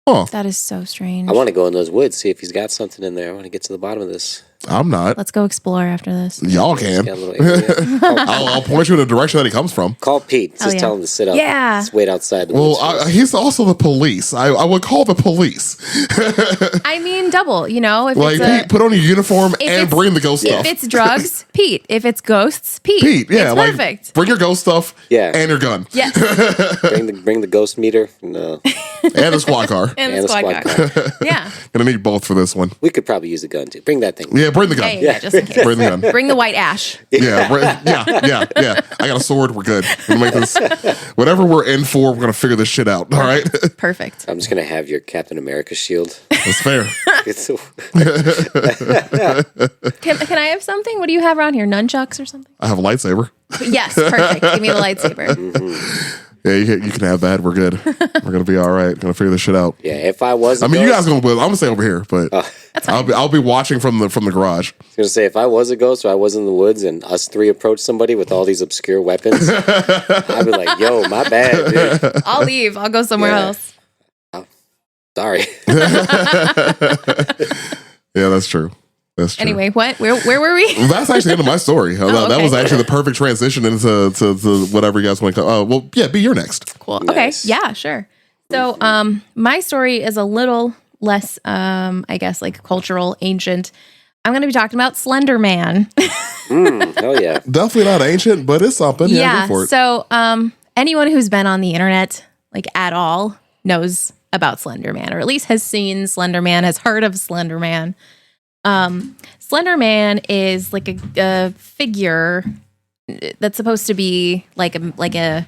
oh, that is so strange. I want to go in those woods, see if he's got something in there. I want to get to the bottom of this. I'm not. Let's go explore after this. Y'all can. Got a little area. I'll point you in the direction that he comes from. Call Pete. Just tell him to sit up. Yeah. Just wait outside the Well, woods. he's also the police. I would call the police. I mean, double, you know? If Like, it's Pete, put on your uniform and it's- bring the ghost if stuff. it's drugs, Pete. If it's ghosts, Pete. Pete, yeah, It's like, perfect. bring your ghost stuff Yeah. and your gun. Yes. bring the ghost meter. No. And the squad car. And And the the squad squad car. Yeah. Gonna need both for this one. We could probably use a gun too. Bring that thing. Yeah, bring the gun. Yeah, just in case. Bring the gun. Bring the white ash. Yeah, yeah. I got a sword. We're good. We'll make this. Whatever we're in for, we're gonna figure this shit out. All right, Perfect. I'm just gonna have your Captain America shield. that's fair. It's Can I have something? What do you have around here? Nunchucks or something? I have a lightsaber. Yes, perfect. Give me the lightsaber. Yeah, you can have that. We're good. We're gonna be all right. Gonna figure this shit out. yeah. If I was, I mean, you guys gonna. I'm gonna stay over here, but I'll be watching from the garage. I was gonna say if I was a ghost or I was in the woods and us three approached somebody with all these obscure weapons, I'd be like, "Yo, my bad, dude. I'll leave. I'll go somewhere Yeah. else. Sorry." Yeah, that's true. That's true. Anyway, what? Where were we? That's actually the end of my story. That okay. was actually the perfect transition into to whatever you guys want to call. Well, yeah, be your next. Cool. Nice. Okay. Yeah, sure. So, my story is a little less, I guess, like cultural, ancient. I'm going to be talking about Slenderman. Hell yeah. Definitely not ancient, but it's something. Yeah, go for it. So, anyone who's been on the internet, like at all, knows about Slenderman, or at least has seen Slenderman, has heard of Slenderman. Slenderman is like a figure that's supposed to be like a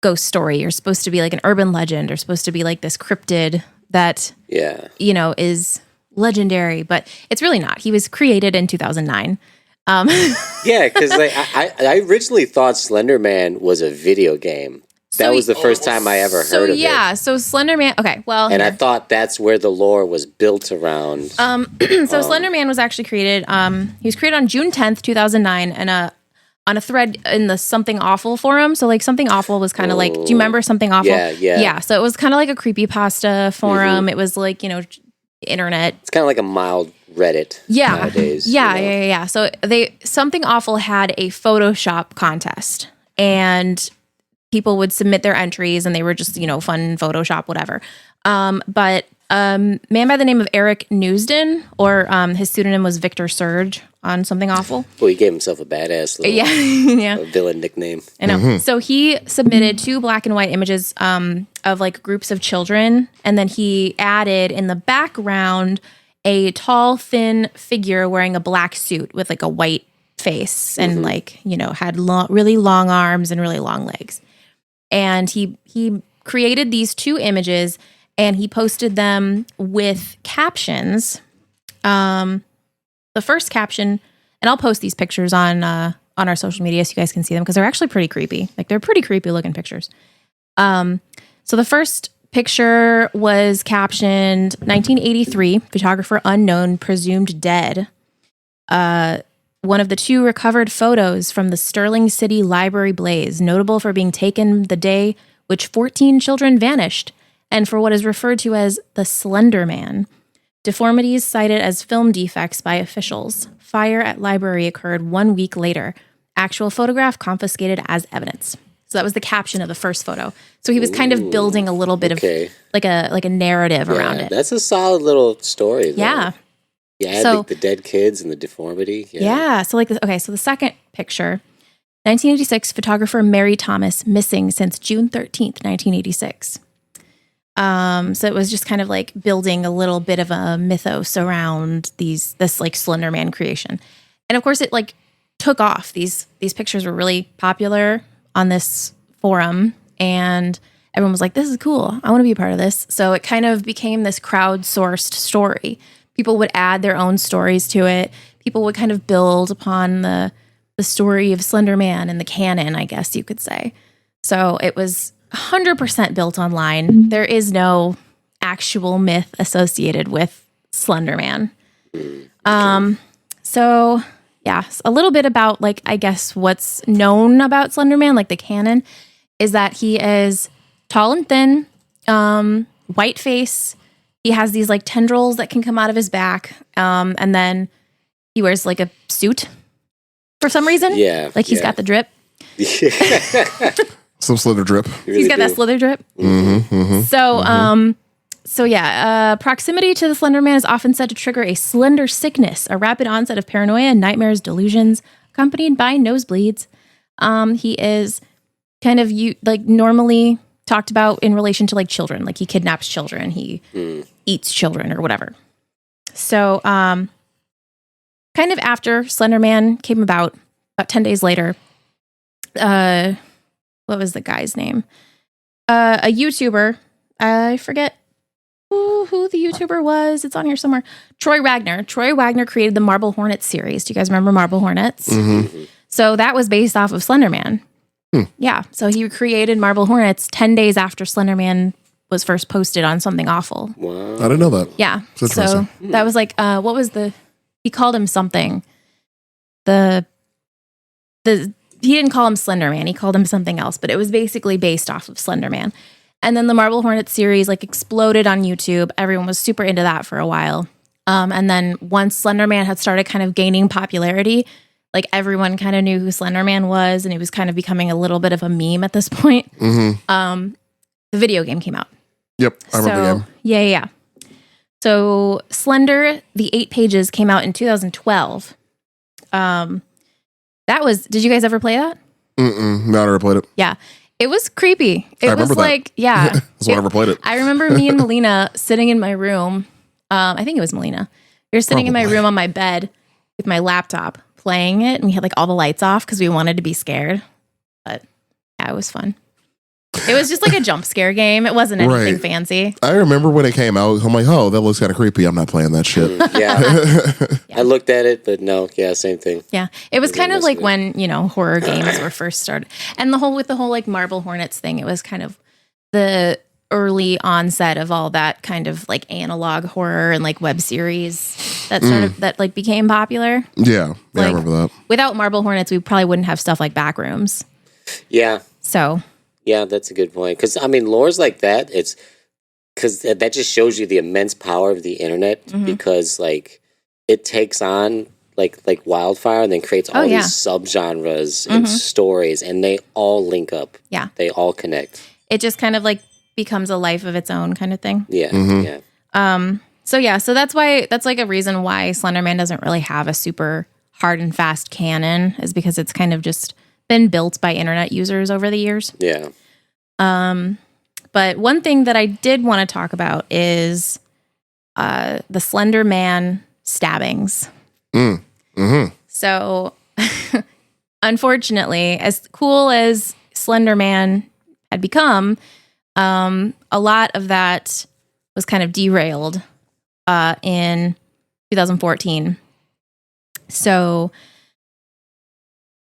ghost story, or supposed to be like an urban legend, or supposed to be like this cryptid that Yeah. is legendary, but it's really not. He was created in 2009. Yeah, because like, I originally thought Slenderman was a video game. That was the first time I ever heard of it. So Slenderman. Okay, well, And I here. thought that's where the lore was built around. So Slenderman was actually created. He was created on June 10th, 2009, and on a thread in the Something Awful forum. So like Something Awful was kind of like, do you remember Something Awful? Yeah. Yeah. So it was kind of like a creepypasta forum. It was like, internet. It's kind of like a mild Reddit nowadays. Yeah. So Something Awful had a Photoshop contest, and people would submit their entries, and they were just, fun Photoshop, whatever. But man by the name of Eric Newsden, or his pseudonym was Victor Surge on Something Awful. Well, he gave himself a badass little Yeah. villain nickname. I know. So he submitted 2 black and white images of like groups of children, and then he added in the background a tall, thin figure wearing a black suit with like a white face, and like, had really long arms and really long legs. And he created these 2 images, and he posted them with captions. The first caption, and I'll post these pictures on our social media so you guys can see them, because they're actually pretty creepy. Like, they're pretty creepy looking pictures. So the first picture was captioned 1983, photographer unknown, presumed dead. One of the 2 recovered photos from the Sterling City Library blaze, notable for being taken the day which 14 children vanished, and for what is referred to as the Slenderman. Deformities cited as film defects by officials. Fire at library occurred 1 week later. Actual photograph confiscated as evidence. So that was the caption of the first photo. So he was kind of building a little bit of like a narrative around it. That's a solid little story, though. Yeah. Yeah, So- the dead kids and the deformity. Yeah. So so the second picture, 1986, photographer Mary Thomas, missing since June 13th, 1986. So it was just kind of like building a little bit of a mythos around this like Slenderman creation. And of course it like took off. These pictures were really popular on this forum, and everyone was like, this is cool. I want to be a part of this. So it kind of became this crowdsourced story. People would add their own stories to it. People would kind of build upon the story of Slenderman and the canon, I guess you could say. So it was 100% built online. There is no actual myth associated with Slenderman. So yeah, a little bit about like, I guess what's known about Slenderman, like the canon, is that he is tall and thin, white face. He has these like tendrils that can come out of his back. And then he wears like a suit for some reason. Yeah. Like he's got the drip. Some slither drip. He's got that slither drip. So, proximity to the Slender Man is often said to trigger a slender sickness, a rapid onset of paranoia, nightmares, delusions, accompanied by nosebleeds. He is kind of normally talked about in relation to like children, like he kidnaps children, he eats children or whatever. So, kind of after Slender Man came about 10 days later, what was the guy's name? A YouTuber, I forget who the YouTuber was. It's on here somewhere. Troy Wagner. Troy Wagner created the Marble Hornets series. Do you guys remember Marble Hornets? Mm-hmm. So that was based off of Slenderman. Yeah. So he created Marble Hornets 10 days after Slenderman was first posted on Something Awful. Wow. I didn't know that. Yeah. So that was like, what was he called him something. He didn't call him Slenderman. He called him something else, but it was basically based off of Slenderman. And then the Marble Hornets series like exploded on YouTube. Everyone was super into that for a while. And then once Slenderman had started kind of gaining popularity, like everyone kind of knew who Slenderman was, and it was kind of becoming a little bit of a meme at this point. The video game came out. Yep, I remember the game. Yeah. So Slender, the 8 pages came out in 2012. Did you guys ever play that? No, I never played it. Yeah. It was creepy. It was like, yeah. That's why I never played it. I remember me and Melina sitting in my room. I think it was Melina. We were sitting in my room on my bed with my laptop playing it, and we had like all the lights off because we wanted to be scared. But yeah, it was fun. It was just like a jump scare game. It wasn't anything fancy. I remember when it came out, I'm like, oh, that looks kind of creepy. I'm not playing that shit. I looked at it, but no, same thing. Yeah. It was kind of like when, horror games were first started. And the whole like Marble Hornets thing, it was kind of the early onset of all that kind of like analog horror and like web series that that like became popular. Yeah. I remember that. Without Marble Hornets, we probably wouldn't have stuff like Backrooms. Yeah. So... yeah, that's a good point. Because, lores like that, it's because that just shows you the immense power of the internet because, like, it takes on, like wildfire and then creates all these subgenres and stories, and they all link up. Yeah. They all connect. It just kind of, like, becomes a life of its own kind of thing. Yeah, So that's like a reason why Slenderman doesn't really have a super hard and fast canon, is because it's kind of just... been built by internet users over the years. Yeah. But one thing that I did want to talk about is the Slender Man stabbings. So, unfortunately, as cool as Slender Man had become, a lot of that was kind of derailed in 2014. So...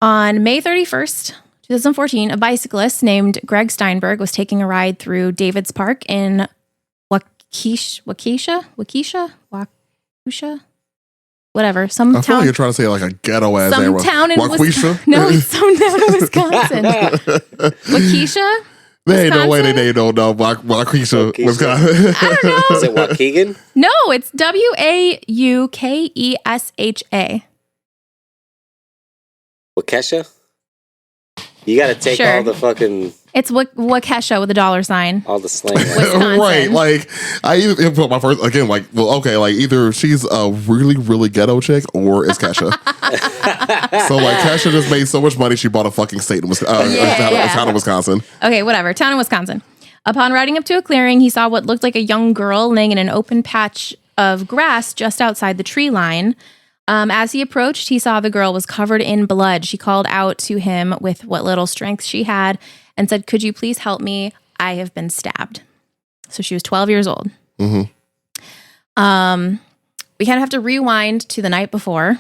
on May 31st, 2014, a bicyclist named Greg Steinberg was taking a ride through David's Park in Waukesha? Whatever. Some I feel town. like you're trying to say like a ghetto ass some town in Wisconsin. No, it's some town in Wisconsin. Waukesha? There ain't no way they don't know Waukesha, Wisconsin. I don't know. Is it Waukegan? No, it's Waukesha. Waukesha? You got to take all the fucking... It's Waukesha with a $sign. All the slang. Right. Like, I either put my first... Again, like, well, okay, like, either she's a really, really ghetto chick or it's Kesha. So, like, Kesha just made so much money, she bought a fucking state in town in Wisconsin. Okay, whatever. Town in Wisconsin. Upon riding up to a clearing, he saw what looked like a young girl laying in an open patch of grass just outside the tree line. As he approached, he saw the girl was covered in blood. She called out to him with what little strength she had and said, "Could you please help me? I have been stabbed." So she was 12 years old. We kind of have to rewind to the night before.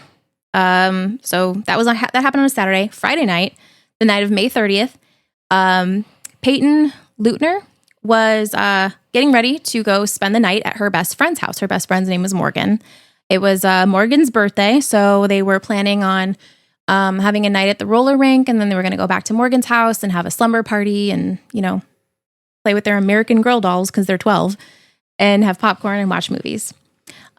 So that happened on a Saturday. Friday night, the night of May 30th, Peyton Lutner was getting ready to go spend the night at her best friend's house. Her best friend's name was Morgan. It was Morgan's birthday, so they were planning on having a night at the roller rink, and then they were going to go back to Morgan's house and have a slumber party and, play with their American Girl dolls because they're 12 and have popcorn and watch movies.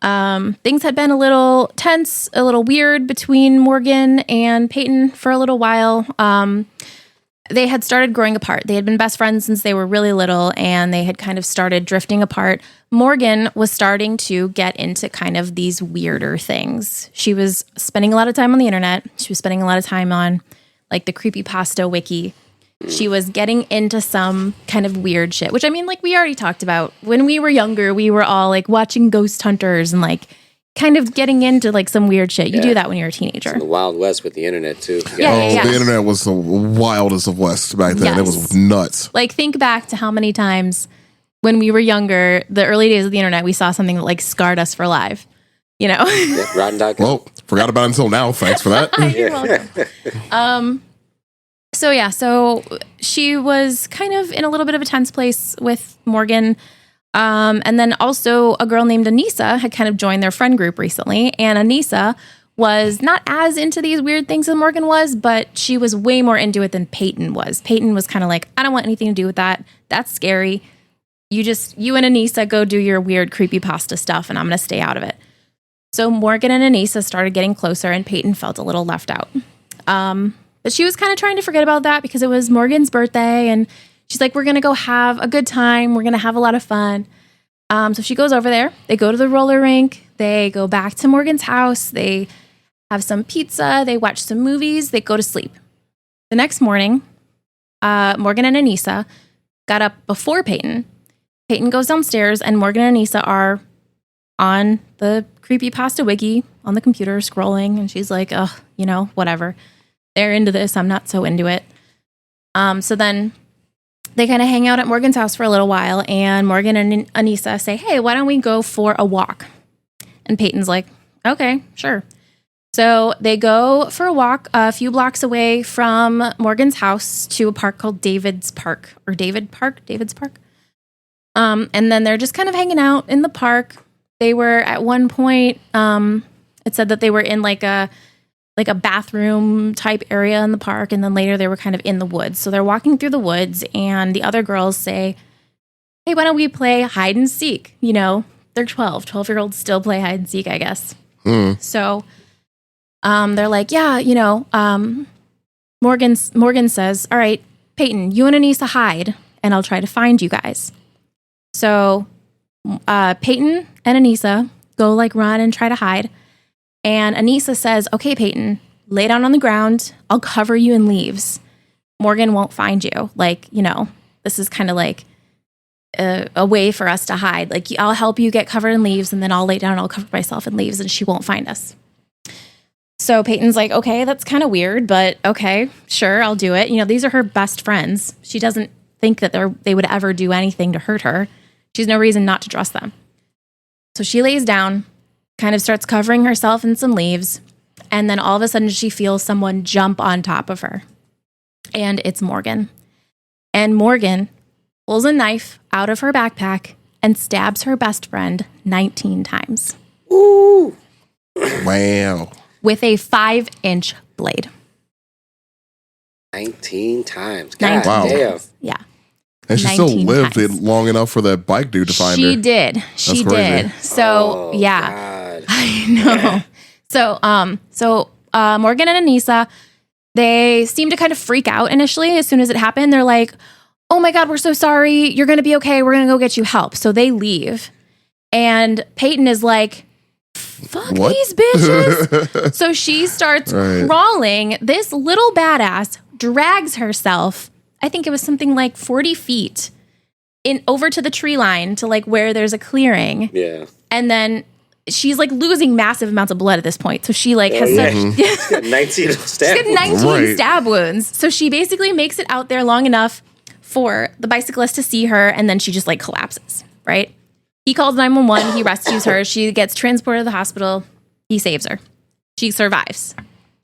Things had been a little tense, a little weird between Morgan and Peyton for a little while. They had started growing apart. They had been best friends since they were really little, and they had kind of started drifting apart. Morgan was starting to get into kind of these weirder things. She was spending a lot of time on the internet. She was spending a lot of time on like the creepypasta wiki. She was getting into some kind of weird shit, which I mean, like we already talked about. When we were younger, we were all like watching Ghost Hunters and like kind of getting into like some weird shit. You do that when you're a teenager. It's in the Wild West with the internet too. Yeah. The internet was the wildest of West back then. Yes. It was nuts. Like think back to how many times when we were younger, the early days of the internet, we saw something that like scarred us for life. Yeah, Rotten.com. Well, forgot about it until now. Thanks for that. You're welcome. So she was kind of in a little bit of a tense place with Morgan. And then also a girl named Anissa had kind of joined their friend group recently. And Anissa was not as into these weird things as Morgan was, but she was way more into it than Peyton was. Peyton was kind of like, I don't want anything to do with that. That's scary. You and Anissa go do your weird creepypasta stuff and I'm going to stay out of it. So Morgan and Anissa started getting closer and Peyton felt a little left out. But she was kind of trying to forget about that because it was Morgan's birthday and she's like, we're going to go have a good time. We're going to have a lot of fun. So she goes over there. They go to the roller rink. They go back to Morgan's house. They have some pizza. They watch some movies. They go to sleep. The next morning, Morgan and Anissa got up before Peyton. Peyton goes downstairs and Morgan and Anissa are on the creepypasta wiki on the computer scrolling. And she's like, whatever. They're into this. I'm not so into it. So then they kind of hang out at Morgan's house for a little while, and Morgan and Anissa say, hey, why don't we go for a walk? And Peyton's like, okay, sure. So they go for a walk a few blocks away from Morgan's house to a park called David's Park. And then they're just kind of hanging out in the park. They were at one point, it said that they were in like a bathroom type area in the park. And then later they were kind of in the woods. So they're walking through the woods and the other girls say, hey, why don't we play hide and seek? They're 12-year-olds still play hide and seek, I guess. So they're like, Morgan says, all right, Peyton, you and Anissa hide and I'll try to find you guys. So Peyton and Anissa go like run and try to hide. And Anissa says, okay, Peyton, lay down on the ground. I'll cover you in leaves. Morgan won't find you. This is kind of like a way for us to hide. Like, I'll help you get covered in leaves, and then I'll lay down and I'll cover myself in leaves, and she won't find us. So Peyton's like, okay, that's kind of weird, but okay, sure, I'll do it. These are her best friends. She doesn't think that they would ever do anything to hurt her. She has no reason not to trust them. So she lays down, kind of starts covering herself in some leaves, and then all of a sudden she feels someone jump on top of her. And it's Morgan. And Morgan pulls a knife out of her backpack and stabs her best friend 19 times. Ooh. Wow. With a 5-inch blade. 19 times. God 19 damn. times. Yeah. And she still 19 lived times. it long enough for that bike dude to find her. She did. She crazy. did. So, yeah. God. I know. So Morgan and Anissa, they seem to kind of freak out initially as soon as it happened. They're like, oh my God, we're so sorry. You're going to be okay. We're going to go get you help. So they leave. And Peyton is like, fuck these bitches. So she starts crawling. This little badass drags herself, I think it was something like 40 feet over to the tree line to like where there's a clearing. Yeah. And then she's like losing massive amounts of blood at this point. So she like has She's got 19 stab she's got 19 stab wounds. So she basically makes it out there long enough for the bicyclist to see her, and then she just like collapses, right? He calls 911, he rescues her, she gets transported to the hospital, he saves her. She survives.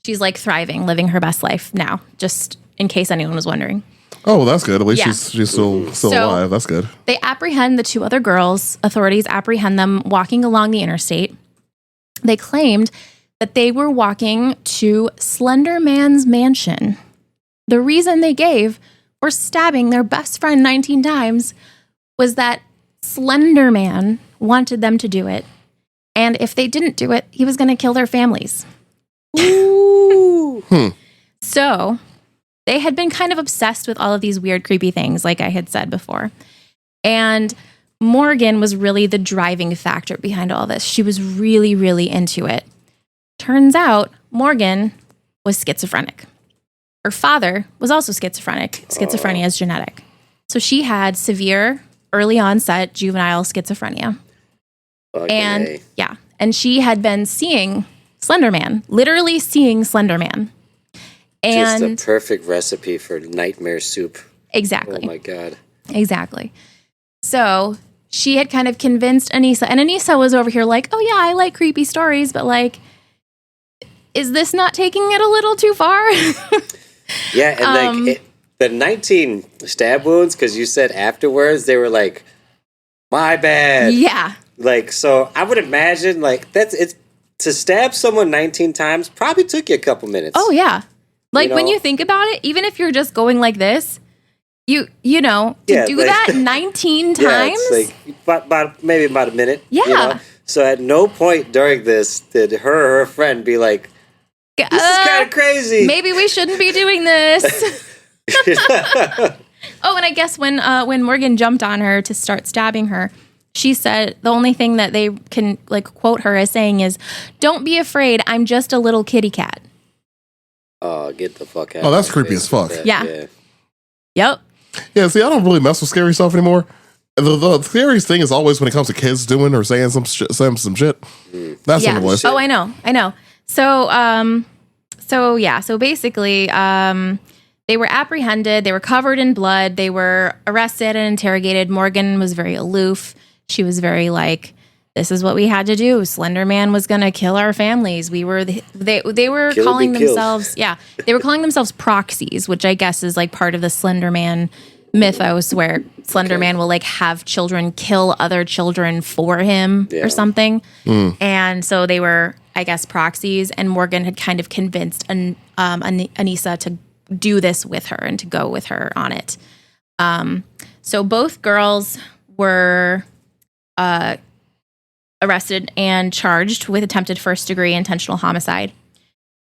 She's like thriving, living her best life now, just in case anyone was wondering. Oh, well, that's good. At least Yeah. she's still So- alive. That's good. They apprehend the 2 other girls. Authorities apprehend them walking along the interstate. They claimed that they were walking to Slenderman's mansion. The reason they gave for stabbing their best friend 19 times was that Slenderman wanted them to do it. And if they didn't do it, he was going to kill their families. So they had been kind of obsessed with all of these weird, creepy things, like I had said before. And Morgan was really the driving factor behind all this. She was really, really into it. Turns out Morgan was schizophrenic. Her father was also schizophrenic. Schizophrenia is genetic. So she had severe, early onset juvenile schizophrenia. And yeah, and she had been seeing Slenderman, literally seeing Slenderman. And just a perfect recipe for nightmare soup. Exactly. Oh my God. Exactly. So she had kind of convinced Anissa, and Anissa was over here like, oh yeah, I like creepy stories, but like, is this not taking it a little too far? Yeah, and the 19 stab wounds, because you said afterwards, they were like, my bad. Yeah. Like, so I would imagine, like, it's to stab someone 19 times probably took you a couple minutes. Oh yeah. Like You when know? you think about it, even if you're just going like this, you know, to Yeah, do like- that 19 Yeah, times. it's like maybe about a minute. Yeah. You know? So at no point during this did her or her friend be like, this is kind of crazy. Maybe we shouldn't be doing this. Oh, and I guess when Morgan jumped on her to start stabbing her, she said the only thing that they can like quote her as saying is, "Don't be afraid, I'm just a little kitty cat." Oh, get the fuck out. Oh, that's of my creepy face as fuck. with that. Yeah. Yep. Yeah, see, I don't really mess with scary stuff anymore. The scariest thing is always when it comes to kids doing or saying some shit. That's Yeah. what it was. Oh, I know. So basically, they were apprehended. They were covered in blood. They were arrested and interrogated. Morgan was very aloof. She was very like, this is what we had to do. Slenderman was going to kill our families. They were Kill or calling be killed. themselves, they were calling themselves proxies, which I guess is like part of the Slenderman mythos where Slenderman will like have children kill other children for him Yeah. or something. And so they were, I guess, proxies. And Morgan had kind of convinced Anissa to do this with her and to go with her on it. So both girls were arrested and charged with attempted first-degree intentional homicide.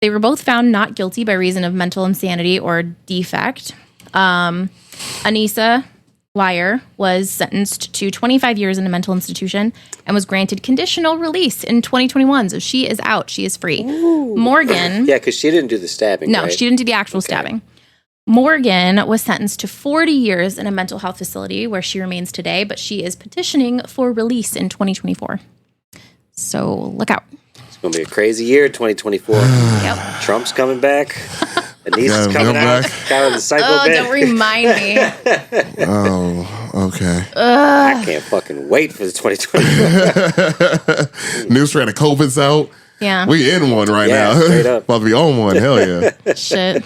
They were both found not guilty by reason of mental insanity or defect. Anissa Wire was sentenced to 25 years in a mental institution and was granted conditional release in 2021. So she is out. She is free. Morgan... Yeah, because she didn't do the stabbing. No, right? she didn't do the actual stabbing. Morgan was sentenced to 40 years in a mental health facility where she remains today, but she is petitioning for release in 2024. So look out. It's going to be a crazy year, 2024. Yep. Trump's coming back. Anissa's Yeah, coming come out. back. Kind of the psycho Oh, bit. don't remind me. Oh, okay. I can't fucking wait for the 2024. New strand of COVID's out. Yeah. We in one right Yeah, now. straight up. About to be on one. Hell yeah. Shit.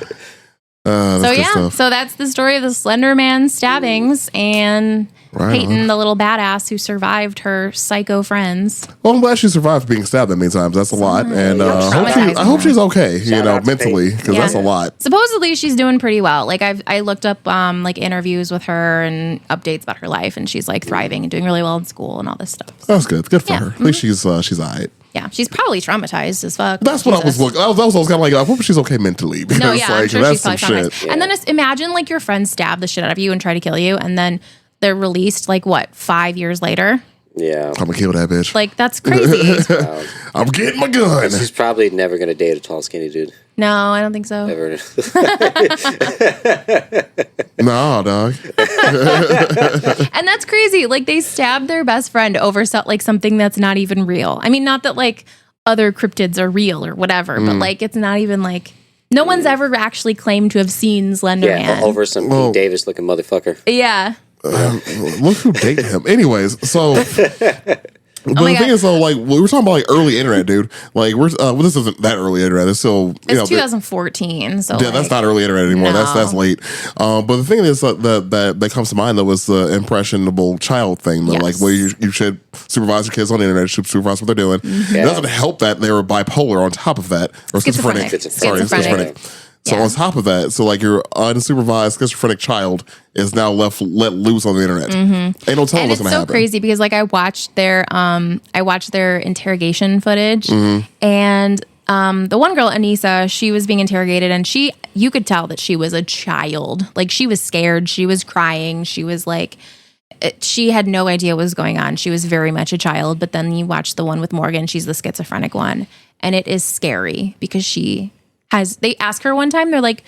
That's So good yeah, stuff. so that's the story of the Slenderman stabbings and Right Peyton, on. the little badass who survived her psycho friends. Well, I'm glad she survived being stabbed that many times. That's a lot. And Traumatizing I hope she's okay, Shout out to mentally, because Yeah. that's a lot. Supposedly she's doing pretty well. Like I looked up like interviews with her and updates about her life, and she's like thriving and doing really well in school and all this stuff. That's good. Good for Yeah. her. At least she's all right. Yeah, she's probably traumatized as fuck. That's what I was looking. I was kind of like, I hope she's okay mentally. Because, No, yeah, I'm like, sure that's she's some probably shit. traumatized. And then just imagine like your friends stab the shit out of you and try to kill you, and then they're released like what 5 years later. Yeah. I'm gonna kill that bitch. Like that's crazy. I'm getting my gun. She's probably never going to date a tall, skinny dude. No, I don't think so. Ever. Nah, dog. And that's crazy. Like they stabbed their best friend over like something that's not even real. I mean, not that like other cryptids are real or whatever, but like it's not even like no one's ever actually claimed to have seen Slenderman. Yeah, over some Well- Pete Davis looking motherfucker. Yeah. Look who dated him. Anyways, so But Oh my the thing God. is, though, like we were talking about like early internet, dude. Like we're well, this isn't that early internet. It's still It's 2014, so yeah, that's not early internet anymore. No. That's late. But the thing is that comes to mind though was the impressionable child thing. Though, Yes. like where you should supervise your kids on the internet, should supervise what they're doing. Mm-hmm. It doesn't help that they were bipolar on top of that, or schizophrenic. Schizophrenic. Sorry, schizophrenic. So Yeah. on top of that, so like your unsupervised schizophrenic child is now let loose on the internet. Ain't no telling And what's it's gonna so happen. crazy because like I watched their interrogation footage, and the one girl, Anissa, she was being interrogated, and you could tell that she was a child. Like she was scared, she was crying, she was like, she had no idea what was going on. She was very much a child. But then you watch the one with Morgan, she's the schizophrenic one, and it is scary because they ask her one time, they're like,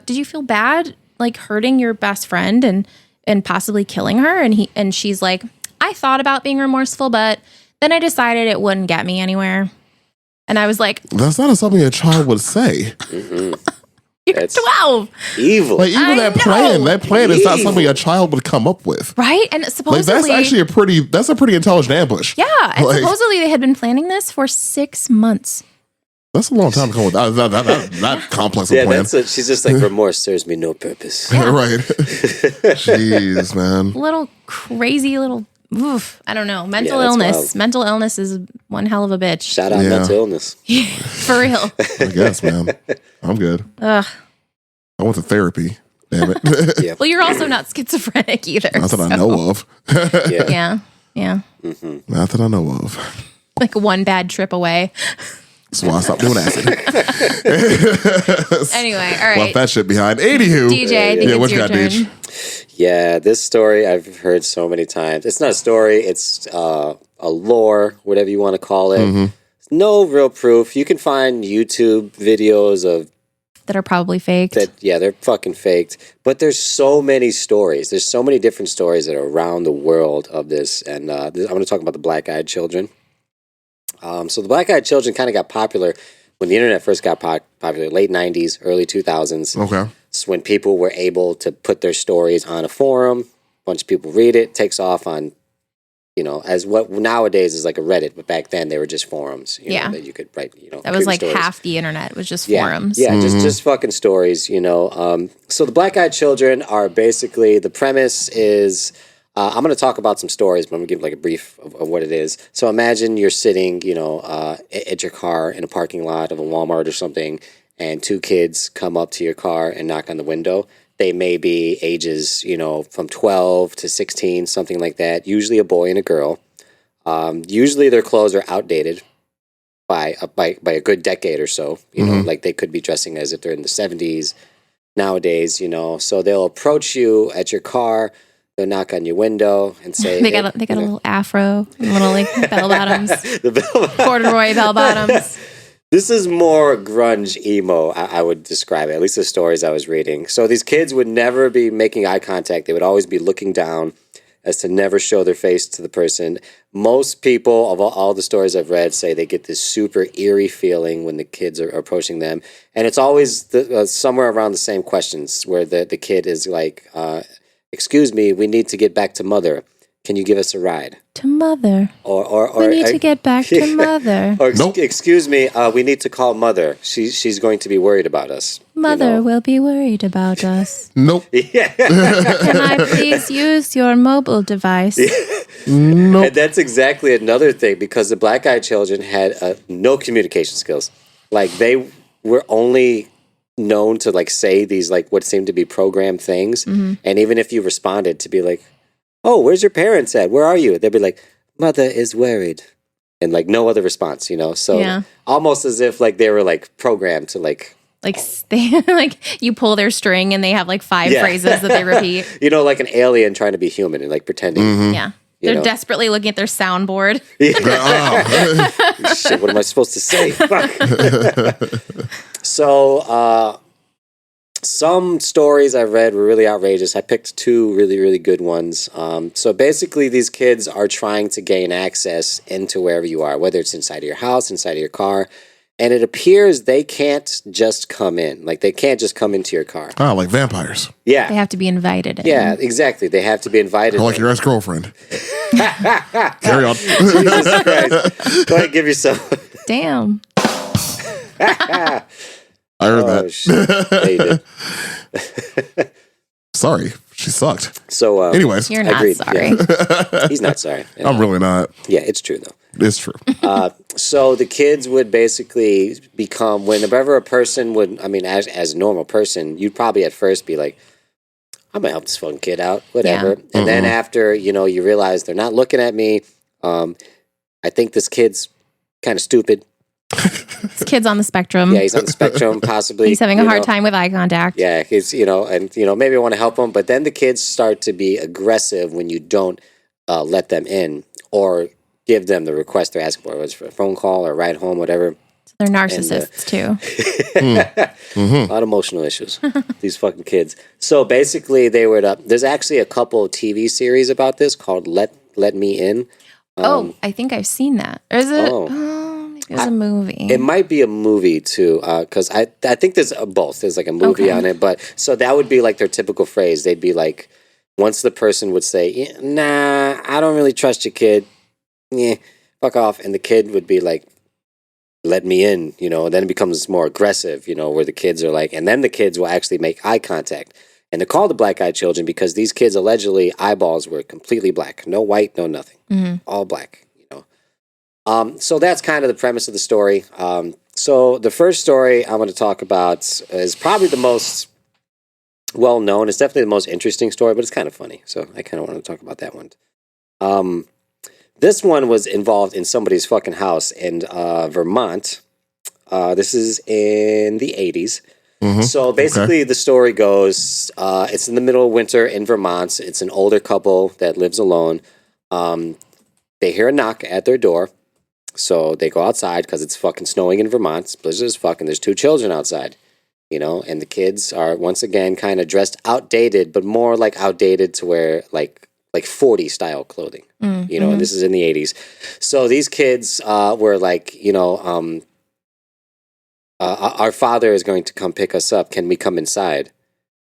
did you feel bad like hurting your best friend and possibly killing her? And she's like, I thought about being remorseful, but then I decided it wouldn't get me anywhere. And I was like, That's not something a child would say. you're That's 12, Like even I that know. plan is not something a child would come up with. right? And Like supposedly, that's actually a pretty intelligent ambush. yeah. And like- supposedly they had been planning this for 6 months. That's a long time to come with that complex of Yeah, plan. she's just like, remorse serves me no purpose. Right. Jeez, man. Little crazy little, oof, I don't know. Mental that's illness. wild. Mental illness is one hell of a bitch. Shout out Yeah. mental illness. For real. I guess, man. I'm good. Ugh. I went to therapy. Damn it. Yeah. Well, you're also not schizophrenic either. Not that I so- know of. Yeah. Yeah. Yeah. Not that I know of. Like one bad trip away. That's why I stopped doing acid. Anyway, all Left right. that shit behind. Anywho. DJ, I think Yeah, what it's you your got, turn. Deej? Yeah, this story I've heard so many times. It's not a story, it's a lore, whatever you want to call it. No real proof. You can find YouTube videos of That are probably faked. that, yeah, they're fucking faked. But there's so many stories. There's so many different stories that are around the world of this. And I'm going to talk about the Black-Eyed Children. So the Black-Eyed Children kind of got popular when the internet first got popular, late 90s, early 2000s. Okay. It's when people were able to put their stories on a forum. A bunch of people read it, takes off on, as what nowadays is like a Reddit, but back then they were just forums. Yeah. That you could write. That was like stories. half the internet was just Yeah, forums. yeah, just fucking stories. So the Black-Eyed Children are basically, the premise is. I'm going to talk about some stories, but I'm going to give like a brief of what it is. So imagine you're sitting, at your car in a parking lot of a Walmart or something, and two kids come up to your car and knock on the window. They may be ages, from 12 to 16, something like that. Usually a boy and a girl. Usually their clothes are outdated by a good decade or so. Like they could be dressing as if they're in the 70s nowadays. So they'll approach you at your car. They'll knock on your window and say They got a little afro, little like bell bottoms, the bell. corduroy bell bottoms. This is more grunge emo, I would describe it, at least the stories I was reading. So these kids would never be making eye contact. They would always be looking down as to never show their face to the person. Most people, of all the stories I've read, say they get this super eerie feeling when the kids are approaching them. And it's always somewhere around the same questions where the kid is like, excuse me, we need to get back to mother. Can you give us a ride? To mother. Or We need to get back to mother. Or Nope. excuse me, we need to call mother. She's going to be worried about us. Mother will be worried about us. Nope. Can I please use your mobile device? Nope. And that's exactly another thing, because the Black-Eyed Children had no communication skills. Like they were only known to like say these like what seemed to be programmed things, and even if you responded to be like, "Oh, where's your parents at? Where are you?" They'd be like, "Mother is worried," and like no other response. So Yeah. almost as if like they were like programmed to like They like you pull their string and they have like 5 Yeah. phrases that they repeat. like an alien trying to be human and like pretending. Yeah. They're desperately looking at their soundboard. Oh. Shit, what am I supposed to say? Fuck. So, some stories I've read were really outrageous. I picked 2 really, really good ones. So basically, these kids are trying to gain access into wherever you are, whether it's inside of your house, inside of your car. And it appears they can't just come in. Like, they can't just come into your car. Oh, like vampires. Yeah. They have to be invited in. Yeah, exactly. They have to be invited. Or like in. your ex-girlfriend. Carry on. Jesus Christ. Go ahead, give yourself. Damn. I heard that. Shit. Yeah, you did. Sorry, she sucked. So, anyways, You're not agreed. sorry. Yeah. He's not sorry. I'm really not. Yeah, it's true though. It's true. So the kids would basically become whenever a person would. I mean, as a normal person, you'd probably at first be like, "I'm gonna help this fucking kid out, whatever." Yeah. And then after you realize they're not looking at me. I think this kid's kind of stupid. This kid's on the spectrum. Yeah, he's on the spectrum, possibly. He's having a hard time with eye contact. Yeah, he's maybe I want to help him, but then the kids start to be aggressive when you don't let them in or give them the request they're asking for, whether it's for a phone call or a ride home, whatever. They're narcissists too. A lot of emotional issues. These fucking kids. So basically, they would. There's actually a couple TV series about this called "Let Me In." I think I've seen that. Or is it? Maybe it was a movie. It might be a movie too, because I think there's both. There's like a movie on it, but so that would be like their typical phrase. They'd be like, once the person would say, "Nah, I don't really trust your kid. Yeah, fuck off," and the kid would be like, "Let me in," and then it becomes more aggressive, where the kids are like, and then the kids will actually make eye contact. And they're called the black-eyed children because these kids allegedly eyeballs were completely black. No white, no nothing. All black, So that's kind of the premise of the story. So the first story I'm going to talk about is probably the most well-known. It's definitely the most interesting story, but it's kind of funny. So I kind of want to talk about that one. This one was involved in somebody's fucking house in Vermont. This is in the 80s. So basically the story goes, it's in the middle of winter in Vermont. It's an older couple that lives alone. They hear a knock at their door. So they go outside because it's fucking snowing in Vermont. It's blizzard as fuck, and there's two children outside, and the kids are once again kind of dressed outdated, but more like outdated to wear like 40 style clothing, and this is in the 80s. So these kids were like, our father is going to come pick us up. Can we come inside?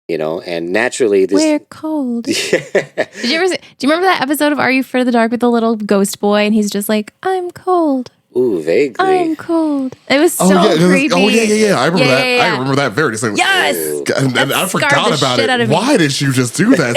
And naturally this... We're cold. Do you remember that episode of Are You Afraid of the Dark with the little ghost boy? And he's just like, I'm cold. Ooh, vaguely. I'm cold. It was so creepy. I remember that. Yeah. I remember that very distinctly. Yes! And I forgot about it. Why did you just do that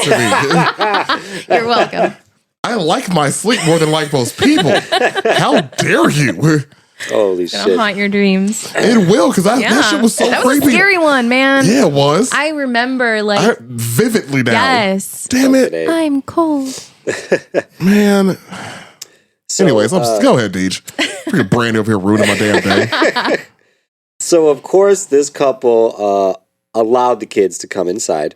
to me? You're welcome. I like my sleep more than like most people. How dare you? Holy shit. It'll haunt your dreams. It will, because that shit was so creepy. That was a scary one, man. Yeah, it was. I remember, vividly now. Yes. Damn it. I'm cold. Man. So, anyways, go ahead, Deej. Freaking Brandy over here ruining my damn day. So, of course, this couple allowed the kids to come inside.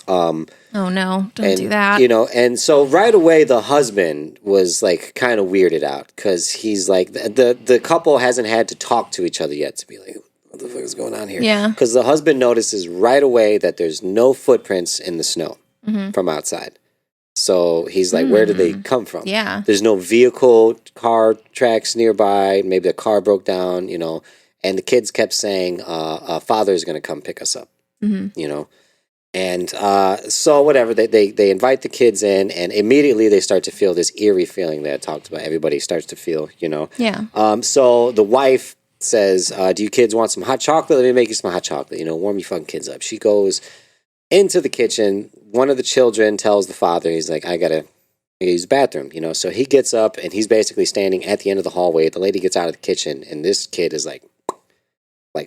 Oh no, don't do that. And so right away the husband was like kind of weirded out because he's like the couple hasn't had to talk to each other yet to be like, what the fuck is going on here? Yeah. Because the husband notices right away that there's no footprints in the snow from outside. So he's like, where did they come from? Yeah. There's no vehicle, car tracks nearby. Maybe the car broke down, and the kids kept saying, father's going to come pick us up, And so whatever, they invite the kids in, and immediately they start to feel this eerie feeling that I talked about. Everybody starts to feel, Yeah. So the wife says, do you kids want some hot chocolate? Let me make you some hot chocolate. Warm your fucking kids up. She goes into the kitchen. One of the children tells the father, he's like, I gotta use the bathroom, So he gets up, and he's basically standing at the end of the hallway. The lady gets out of the kitchen, and this kid is like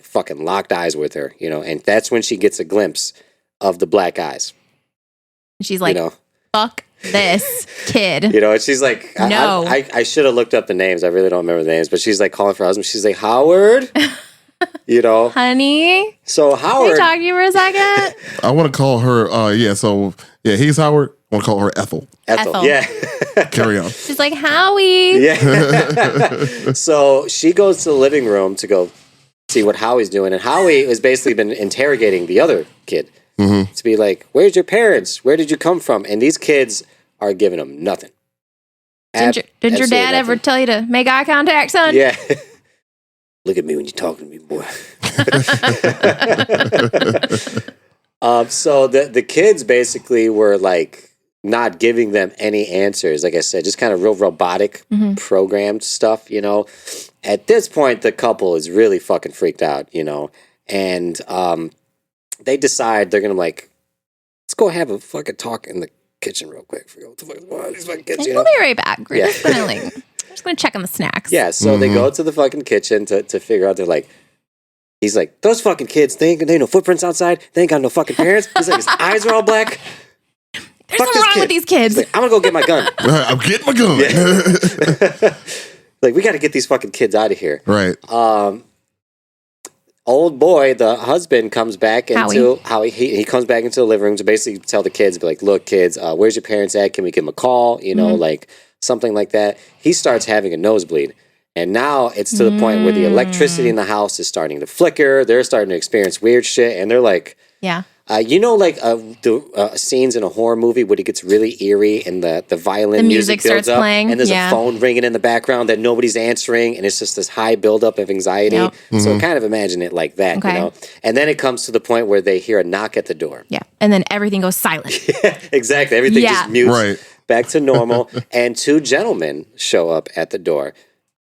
fucking locked eyes with her, And that's when she gets a glimpse of the black eyes. She's like, fuck this kid. And she's like, no. I should have looked up the names. I really don't remember the names, but she's like calling for her husband. She's like, Howard, Honey. So Howard. Can I talk to you for a second? I want to call her, he's Howard. I want to call her Ethel. Ethel. Yeah. Carry on. She's like, Howie. Yeah. So she goes to the living room to go see what Howie's doing. And Howie has basically been interrogating the other kid. To be like, where's your parents? Where did you come from? And these kids are giving him nothing. Did your dad ever tell you to make eye contact, son? Yeah. Look at me when you're talking to me, boy. So the kids basically were like, not giving them any answers. Like I said, just kind of real robotic programmed stuff, you know. At this point, the couple is really fucking freaked out, you know. And they decide they're going to like, let's go have a fucking talk in the kitchen real quick. What the fuck is going on? These fucking kids, you know? We'll be right back. We're just gonna check on the snacks. Yeah, so they go to the fucking kitchen to figure out. They're like, he's like, those fucking kids, they ain't no footprints outside. They ain't got no fucking parents. He's like, his eyes are all black. There's something wrong with these kids. Like, I'm gonna go get my gun. I'm getting my gun. Yeah. Like, we got to get these fucking kids out of here. Right. Old boy, the husband, comes back into he comes back into the living room to basically tell the kids, be like, look, kids, where's your parents at? Can we give them a call? You know, like something like that. He starts having a nosebleed. And now it's to the point where the electricity in the house is starting to flicker. They're starting to experience weird shit. And they're like, yeah. You know, like the scenes in a horror movie where it gets really eerie and the violin music builds starts up playing. And there's a phone ringing in the background that nobody's answering, and it's just this high buildup of anxiety. Yep. So kind of imagine it like that, you know? And then it comes to the point where they hear a knock at the door. Yeah. And then everything goes silent. Exactly. Everything just mutes back to normal. And two gentlemen show up at the door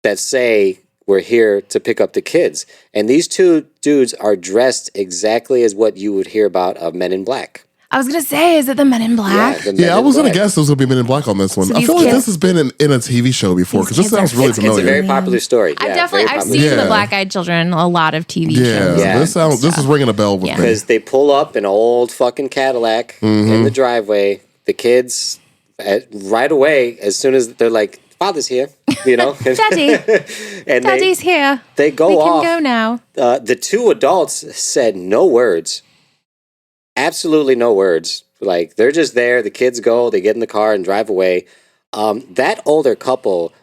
that say, we're here to pick up the kids. And these two dudes are dressed exactly as what you would hear about of Men in Black. I was going to say, is it the Men in Black? Yeah, I was going to guess it was going to be Men in Black on this one. So I feel like this has been in a TV show before, because this sounds really familiar. It's a very popular story. Yeah, I've seen the Black-Eyed Children, a lot of TV shows. Yeah, this is ringing a bell with me. Because they pull up an old fucking Cadillac in the driveway. The kids, right away, as soon as they're like, Father's here, you know. Daddy. And Daddy's here. They go off. We can go now. The two adults said no words. Absolutely no words. Like, they're just there. The kids go. They get in the car and drive away. That older couple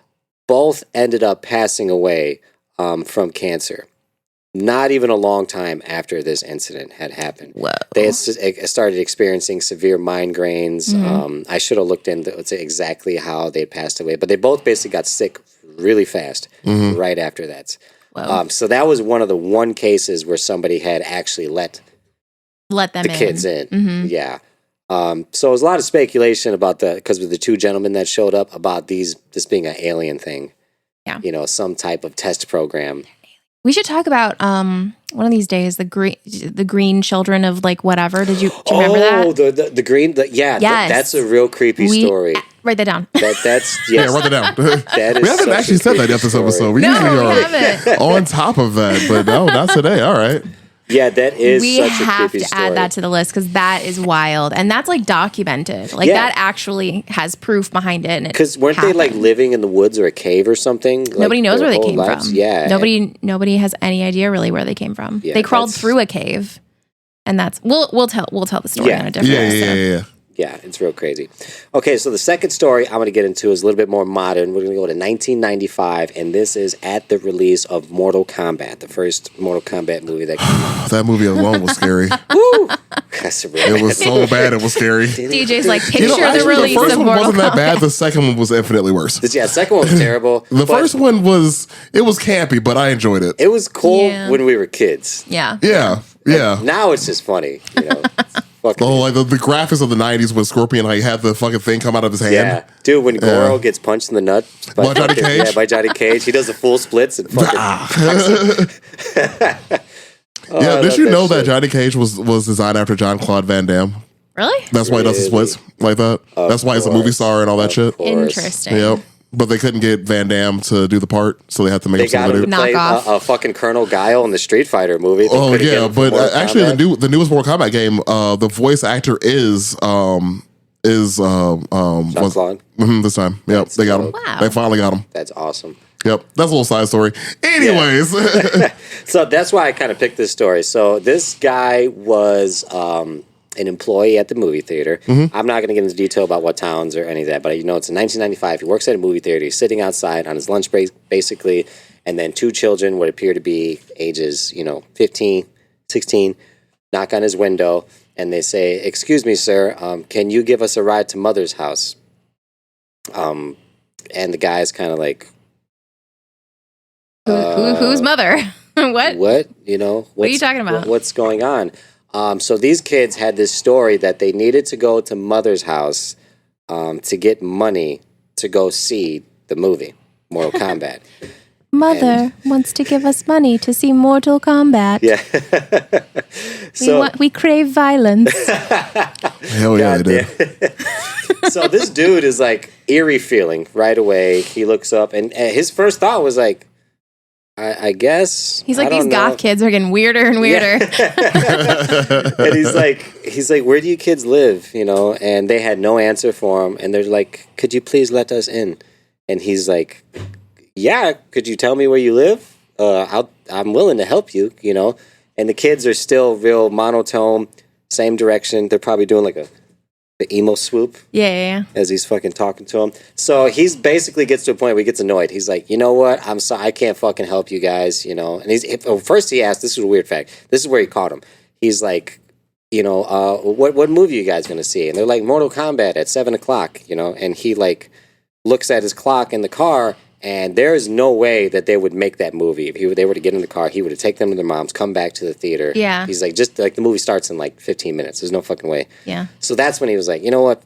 both ended up passing away from cancer. Not even a long time after this incident had happened. Whoa. They had started experiencing severe migraines. I should have looked into exactly how they passed away, but they both basically got sick really fast right after that. So that was one of the cases where somebody had actually let them kids in. Yeah. So it was a lot of speculation about because of the two gentlemen that showed up about this being an alien thing. Yeah. You know, some type of test program. We should talk about one of these days the green children of like whatever. Do you remember that? Oh, the green. Yes. That's a real creepy story. Write that down. That's yes. Yeah, write that down. That we haven't actually said that this episode. We usually are on top of that, but no, not today. All right. Yeah, that is we such a creepy story. have to add that to the list because that is wild. And that's like documented. Like that actually has proof behind it. Because weren't they like living in the woods or a cave or something? Nobody knows where they came from. Yeah. Nobody has any idea really where they came from. Yeah, they crawled through a cave. And that's we'll tell the story on a different episode. Yeah, it's real crazy. Okay, so the second story I'm going to get into is a little bit more modern. We're going to go to 1995, and this is at the release of Mortal Kombat, the first Mortal Kombat movie that came out. That movie alone was scary. Woo! That's it was so bad, it was scary. DJ's like, picture the release of Mortal Kombat. The first one wasn't that Kombat. bad. The second one was infinitely worse. The second one was terrible. The first one was campy, but I enjoyed it. It was cool when we were kids. Yeah. And now it's just funny, you know. Like the graphics of the 90s when Scorpion had the fucking thing come out of his hand. Yeah. Dude, when Goro gets punched in the nut by Johnny Cage. Yeah, by Johnny Cage. He does the full splits and fucking did you know that Johnny Cage was designed after Jean-Claude Van Damme? Really? That's why he does the splits like that. That's why he's a movie star and all that shit. Interesting. Yep. But they couldn't get Van Damme to do the part, so they had to make somebody to play a fucking Colonel Guile in the Street Fighter movie. But actually, the newest Mortal Kombat game, the voice actor is Jean-Claude. This time. Yep, they got him. Wow. They finally got him. That's awesome. Yep, that's a little side story. Anyways. So that's why I kind of picked this story. So this guy was an employee at the movie theater. I'm not going to get into detail about what towns or any of that, but you know it's in 1995. He works at a movie theater. He's sitting outside on his lunch break, basically, and then two children, what appear to be ages, 15, 16, knock on his window, and they say, "Excuse me, sir, can you give us a ride to Mother's house?" And the guy's kind of like, who's mother? What? What? What are you talking about? What's going on? So these kids had this story that they needed to go to Mother's house to get money to go see the movie Mortal Kombat. Mother wants to give us money to see Mortal Kombat. Yeah. We crave violence. Hell yeah, they did. So this dude is like eerie feeling right away. He looks up and his first thought was like, I guess He's like, these goth kids are getting weirder and weirder. Yeah. And he's like, where do you kids live? You know, and they had no answer for him. And they're like, could you please let us in? And he's like, yeah, could you tell me where you live? I'm willing to help you, you know. And the kids are still real monotone, same direction. They're probably doing like the emo swoop. Yeah. As he's fucking talking to him. So he's basically gets to a point where he gets annoyed. He's like, you know what? I'm sorry. I can't fucking help you guys, you know. And first he asked, this is a weird fact. This is where he caught him. He's like, you know, what movie are you guys going to see? And they're like, Mortal Kombat at 7:00, you know. And he like looks at his clock in the car. And there is no way that they would make that movie. If they were to get in the car, he would have taken them to their moms, come back to the theater. Yeah. He's like, just like the movie starts in like 15 minutes. There's no fucking way. Yeah. So that's when he was like, you know what?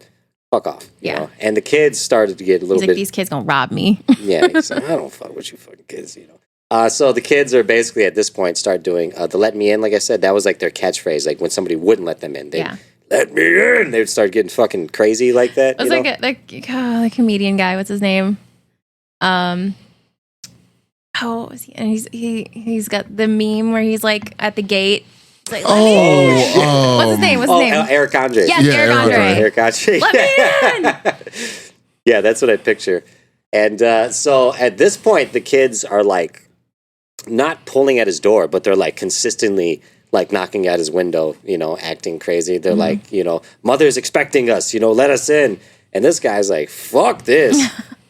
Fuck off. You know? And the kids started to get a little He's like, these kids gonna rob me. Yeah. He's like, I don't fuck with you fucking kids, you know. So the kids are basically at this point start doing the let me in, like I said, that was like their catchphrase. Like when somebody wouldn't let them in, they'd let me in. They'd start getting fucking crazy like that. It was the comedian guy, what's his name? What was he? And he's got the meme where he's like at the gate. It's like, what's his name? Eric Andre. Yes, Eric Andre. Eric Andre. Let me in. Yeah, that's what I picture. And so at this point, the kids are like not pulling at his door, but they're like consistently like knocking at his window, you know, acting crazy. They're like, you know, mother's expecting us, you know, let us in. And this guy's like, fuck this.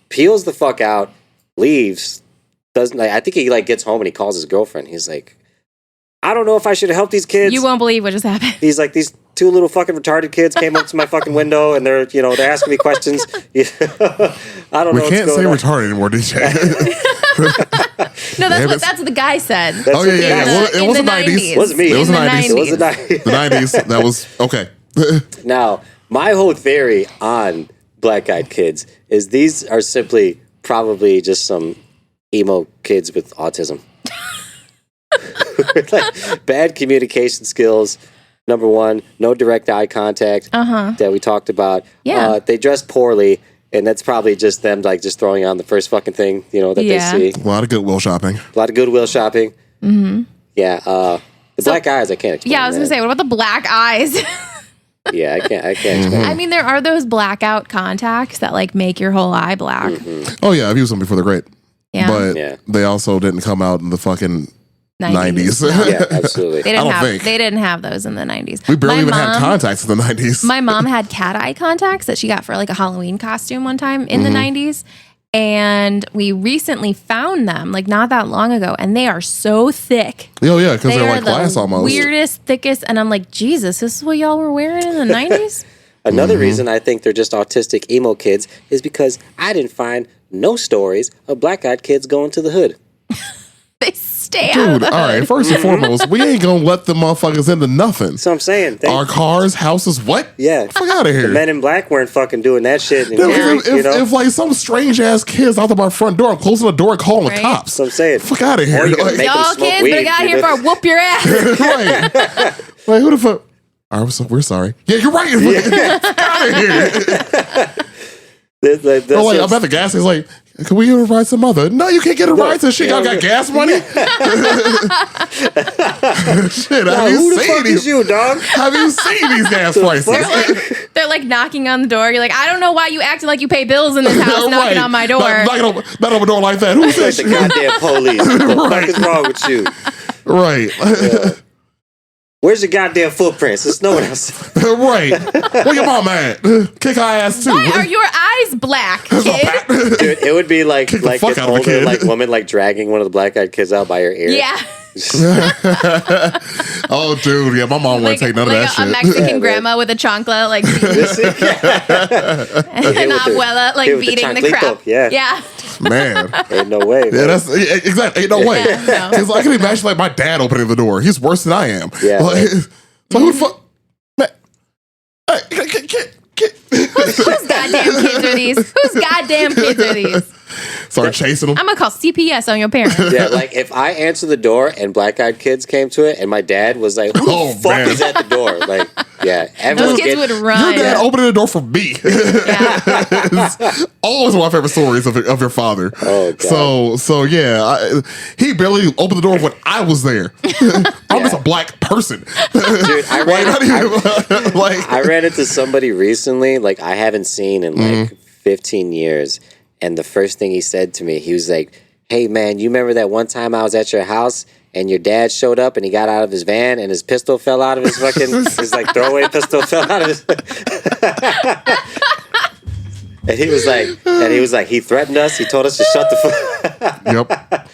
Peels the fuck out, leaves. Doesn't I think he like gets home and he calls his girlfriend. He's like, I don't know if I should help these kids. You won't believe what just happened. He's like, these two little fucking retarded kids came up to my fucking window and they're asking me questions. I don't know. We can't say retarded anymore, DJ. No, that's what the guy said. Oh yeah. It was the 90s. It wasn't me. It was the 90s. It was the 90s. The 90s. That was okay. Now, my whole theory on Black Eyed Kids is these are simply probably just some emo kids with autism. Like bad communication skills, number one, no direct eye contact that we talked about. Yeah. They dress poorly, and that's probably just them like just throwing on the first fucking thing, you know, that they see. A lot of Goodwill shopping. Mm-hmm. Yeah. The black eyes, I can't explain. Yeah, I was going to say, what about the black eyes? Yeah, I can't explain. I mean, there are those blackout contacts that like make your whole eye black. Oh yeah, I've used them before. They're great. Yeah. But they also didn't come out in the fucking 90s. No. Yeah, absolutely. They didn't have those in the 90s. We barely even had contacts in the 90s. My mom had cat eye contacts that she got for like a Halloween costume one time in the 90s. And we recently found them like not that long ago. And they are so thick. Oh yeah, because they're like the glass almost. Weirdest, thickest. And I'm like, Jesus, this is what y'all were wearing in the 90s? Another reason I think they're just autistic emo kids is because I didn't find no stories of black-eyed kids going to the hood. They stay out of the hood. All right, first and foremost, we ain't gonna let the motherfuckers into nothing. So I'm saying. Our cars, houses, what? Yeah. Fuck out of here. The men in black weren't fucking doing that shit. If like some strange ass kids out of my front door, I'm closing the door and calling the cops. So I'm saying. Fuck out of here. Or you're gonna make them Y'all smoke kids weed, better get out here before I whoop your ass. Right. Like, who the fuck? All right, we're sorry. Yeah, you're right. Fuck out of here. I'm at the gas station. He's like, can we get a ride to mother? No, you can't get a ride to shit. Y'all got gas money? Shit, who the fuck is you, dog? Have you seen these gas prices? They're like knocking on the door. You're like, I don't know why you acting like you pay bills in this house knocking on my door. Not on my door like that. Who's like the goddamn police. What the fuck is wrong with you? Right. Yeah. Where's your goddamn footprints? There's no one else. Right. Where your mom at? Kick her ass too. Why are your eyes black, kid? Dude, it would be like an older like woman like dragging one of the black-eyed kids out by her ear. Yeah. Oh, dude, yeah, my mom wouldn't take none of that shit. A Mexican grandma with a chancla, like, and abuela, like, beating the crap. Yeah. Man. Ain't no way. Yeah, that's exactly. Ain't no way. Yeah, Because I can imagine like my dad opening the door. He's worse than I am. Yeah. Like, so who the fuck? Man, hey, get. Whose goddamn kids are these? Whose goddamn kids are these? Start chasing them. I'm gonna call CPS on your parents. Yeah, like if I answered the door and Black Eyed Kids came to it, and my dad was like, "Who the fuck man. is at the door?" Like, yeah, everyone Those kids would run. Your dad opening the door for me. Yeah. It's always one of my favorite stories of your father. Oh, God. So yeah, he barely opened the door when I was there. I'm just a black person. Dude, I Like, ran into somebody recently, like I haven't seen in like 15 years. And the first thing he said to me, he was like, "Hey man, you remember that one time I was at your house and your dad showed up and he got out of his van and his pistol fell out of his fucking, his like throwaway pistol fell out of his." And he was like, he threatened us. He told us to shut the fuck. Yep.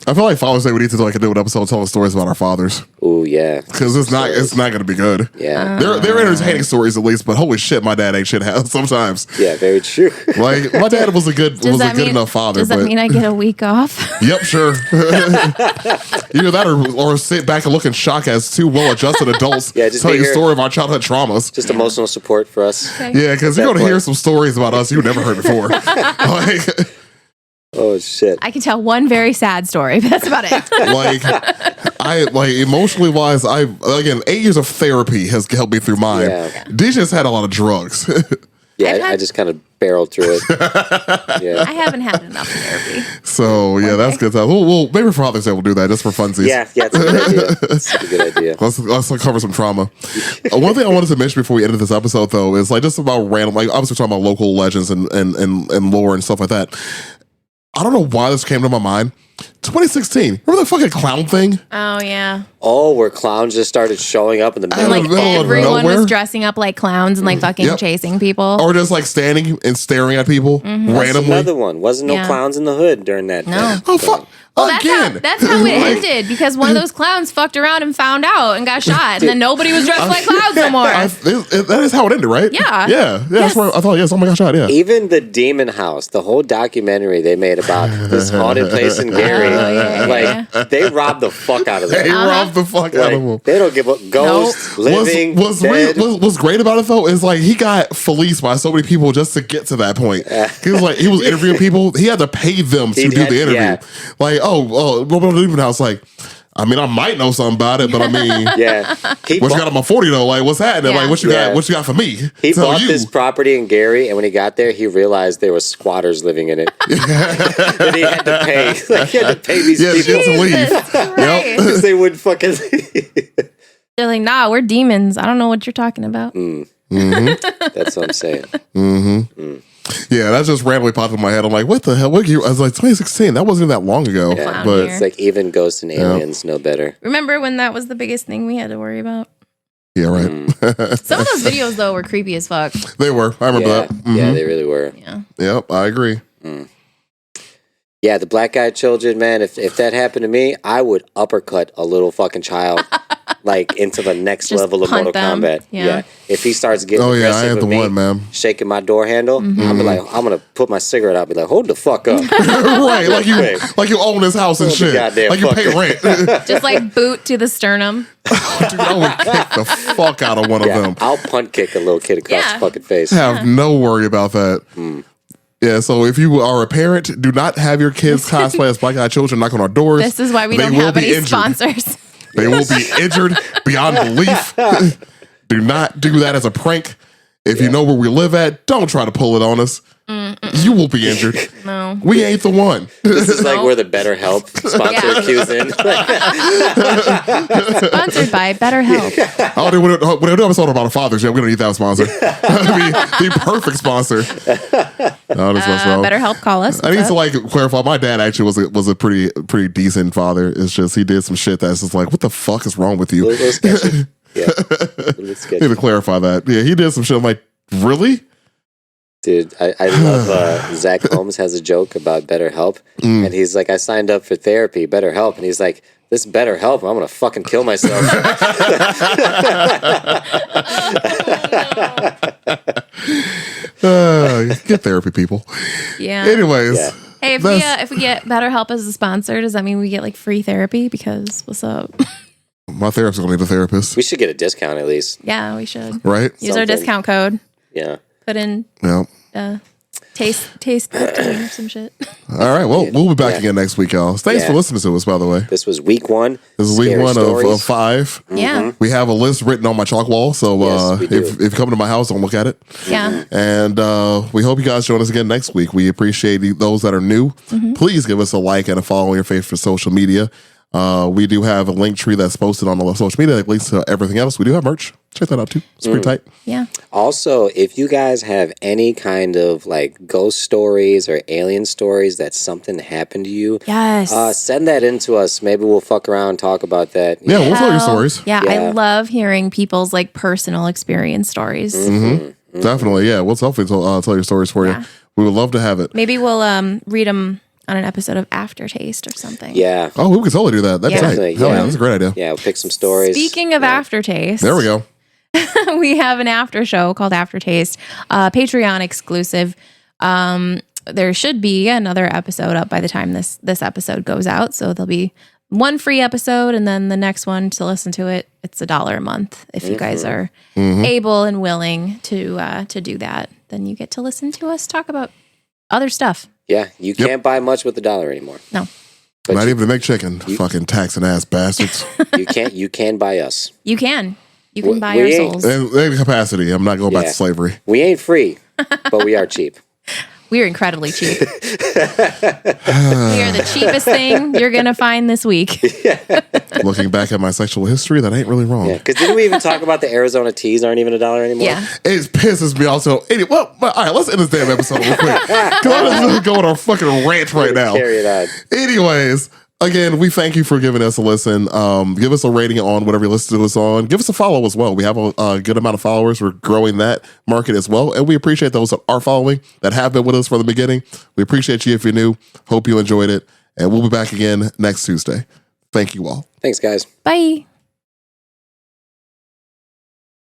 I feel like Father's Day we need to do like a new episode telling stories about our fathers. Ooh, yeah. Because it's not going to be good. Yeah. They're entertaining stories at least, but holy shit, my dad ain't shit house sometimes. Yeah, very true. Like my dad was a good enough father. Does that mean I get a week off? Yep, sure. Either that or sit back and look in shock as two well-adjusted adults just tell be you a here. story of our childhood traumas. Just emotional support for us. Okay. Yeah, because you're going to point. hear some stories about us you never heard before. Like, Oh shit. I can tell one very sad story, but that's about it. emotionally wise, 8 years of therapy has helped me through mine. Yeah. DJ's had a lot of drugs. Yeah, I just kind of barreled through it. Yeah. I haven't had enough therapy. So yeah, that's good time. Well, maybe for Father's Day we'll do that just for funsies. Yeah, it's a good idea. It's a good idea. Let's cover some trauma. One thing I wanted to mention before we ended this episode though is like just about random, like obviously we're talking about local legends and lore and stuff like that. I don't know why this came to my mind. 2016. Remember the fucking clown thing? Oh yeah. Oh, where clowns just started showing up in the middle. And like the middle of everyone nowhere? was dressing up like clowns and like fucking Yep. chasing people. Or just like standing and staring at people That's randomly. another one. Wasn't no Yeah. clowns in the hood during that. No. thing. Oh fuck! Well, Again, that's how it Like, ended because one of those clowns fucked around and found out and got shot, and then nobody was dressed like clowns no more. that is how it ended, right? Yeah. yeah. That's where I thought. Yes, oh my gosh, yeah. Even the Demon House, the whole documentary they made about this haunted place in Gary, they robbed the fuck out of They them. robbed the fuck out of him. Like, they don't give a ghost, living, dead. What's great about it though is like he got fleeced by so many people just to get to that point. He was interviewing people. He had to pay them to do the interview. Yeah. Like, what about the Demon House? Like, I mean, I might know something about it, but I mean, Yeah, he what you bought, got on my 40 though? Like, what's happening? Yeah. Like, what you Yeah. got? What you got for me? he Tell bought you. this property in Gary, and when he got there, he realized there were squatters living in it. And he had to pay. Like, he had to pay these Yeah, to people get to leave. Jesus Christ. because they wouldn't fucking leave. They're like, nah, we're demons. I don't know what you're talking about. That's what I'm saying. Yeah, that just randomly popped in my head. I'm like, what the hell? What year? I was like, 2016. That wasn't even that long ago. Clown But year. It's like even ghosts and aliens know better. Remember when that was the biggest thing we had to worry about? yeah, right. Some of those videos though were creepy as fuck. They were. I remember Yeah, that. Mhm. yeah, they really were. Yeah. Yep, I agree. Yeah, the black eyed children, man. If that happened to me, I would uppercut a little fucking child, like into the next Just level of punt Mortal them. Kombat. Yeah. If he starts getting Oh yeah, I aggressive ain't with the me, one, man. shaking my door handle, I'll be like, I'm gonna put my cigarette out. Be like, hold the fuck up. Right, like you own this house and Oh, the shit. goddamn Like you pay fucker. rent. Just like boot to the sternum. Dude, I would kick the fuck out of one of Yeah, them. I'll punt kick a little kid across Yeah. the fucking face. Have no worry about that. Yeah, so if you are a parent, do not have your kids cosplay as black eyed children knock on our doors. This is why we They don't will have be any injured. sponsors. They will be injured beyond belief. Do not do that as a prank. If you know where we live at, don't try to pull it on us. You will be injured. No. We ain't the one. This is like No. where the BetterHelp sponsor Yeah. cues in. Sponsored by BetterHelp. Oh, when I do an episode about our fathers, yeah, we don't need that sponsor. the perfect sponsor. Oh, this was wrong. BetterHelp, call us. I need to like clarify. My dad actually was a pretty decent father. It's just he did some shit that's just like, what the fuck is wrong with you? A little sketchy. Yeah, a little I need sketchy. to clarify that. Yeah, he did some shit. I'm like, really? Dude, I love Zach Holmes has a joke about BetterHelp, and he's like, I signed up for therapy, BetterHelp, and he's like, this BetterHelp, I'm gonna fucking kill myself. Get therapy, people. Yeah. Anyways, Yeah. Hey, if we get BetterHelp as a sponsor, does that mean we get like free therapy? Because what's up? my therapist is gonna need a therapist, We should get a discount at least. Yeah, we should right? use our Something. discount code. Yeah. Put in taste 15 or some shit. All right. Well, we'll be back again next week, y'all. Thanks for listening to us, by the way. This was week 1. This is week 1 of 5. Yeah. We have a list written on my chalk wall, so if you come to my house, don't look at it. Yeah. And we hope you guys join us again next week. We appreciate those that are new. Please give us a like and a follow on your favorite social media. We do have a link tree that's posted on the social media that links to everything else. We do have merch. Check that out too. It's pretty tight. Yeah. Also, if you guys have any kind of like ghost stories or alien stories that something happened to you, send that in to us. Maybe we'll fuck around and talk about that. Yeah, we'll tell your stories. Yeah, I love hearing people's like personal experience stories. Definitely. Yeah, we'll definitely tell your stories for you. We would love to have it. Maybe we'll read them on an episode of Aftertaste or something. Yeah. Oh, we could totally do that. That's right. Hell yeah, that's a great idea. Yeah, we'll pick some stories. Speaking of Aftertaste. There we go. We have an after show called Aftertaste, Patreon exclusive. There should be another episode up by the time this episode goes out. So there'll be one free episode, and then the next one to listen to it. It's $1 a month. If you guys are able and willing to do that, then you get to listen to us talk about other stuff. Yeah, you can't buy much with $1 anymore. No. But not even to make chicken. Fucking taxing ass bastards. You can buy us. You can buy our souls. In capacity. I'm not going back to slavery. We ain't free, but we are cheap. We are incredibly cheap. We are the cheapest thing you're going to find this week. Looking back at my sexual history, that ain't really wrong. Yeah, because didn't we even talk about the Arizona teas aren't even $1 anymore? Yeah. It pisses me off. So, all right, let's end this damn episode real quick. Because I'm just going on a fucking rant right now. Carry it on. Anyways, again, we thank you for giving us a listen. Give us a rating on whatever you listen to us on. Give us a follow as well. We have a good amount of followers. We're growing that market as well. And we appreciate those that are following, that have been with us from the beginning. We appreciate you if you're new. Hope you enjoyed it. And we'll be back again next Tuesday. Thank you all. Thanks, guys. Bye.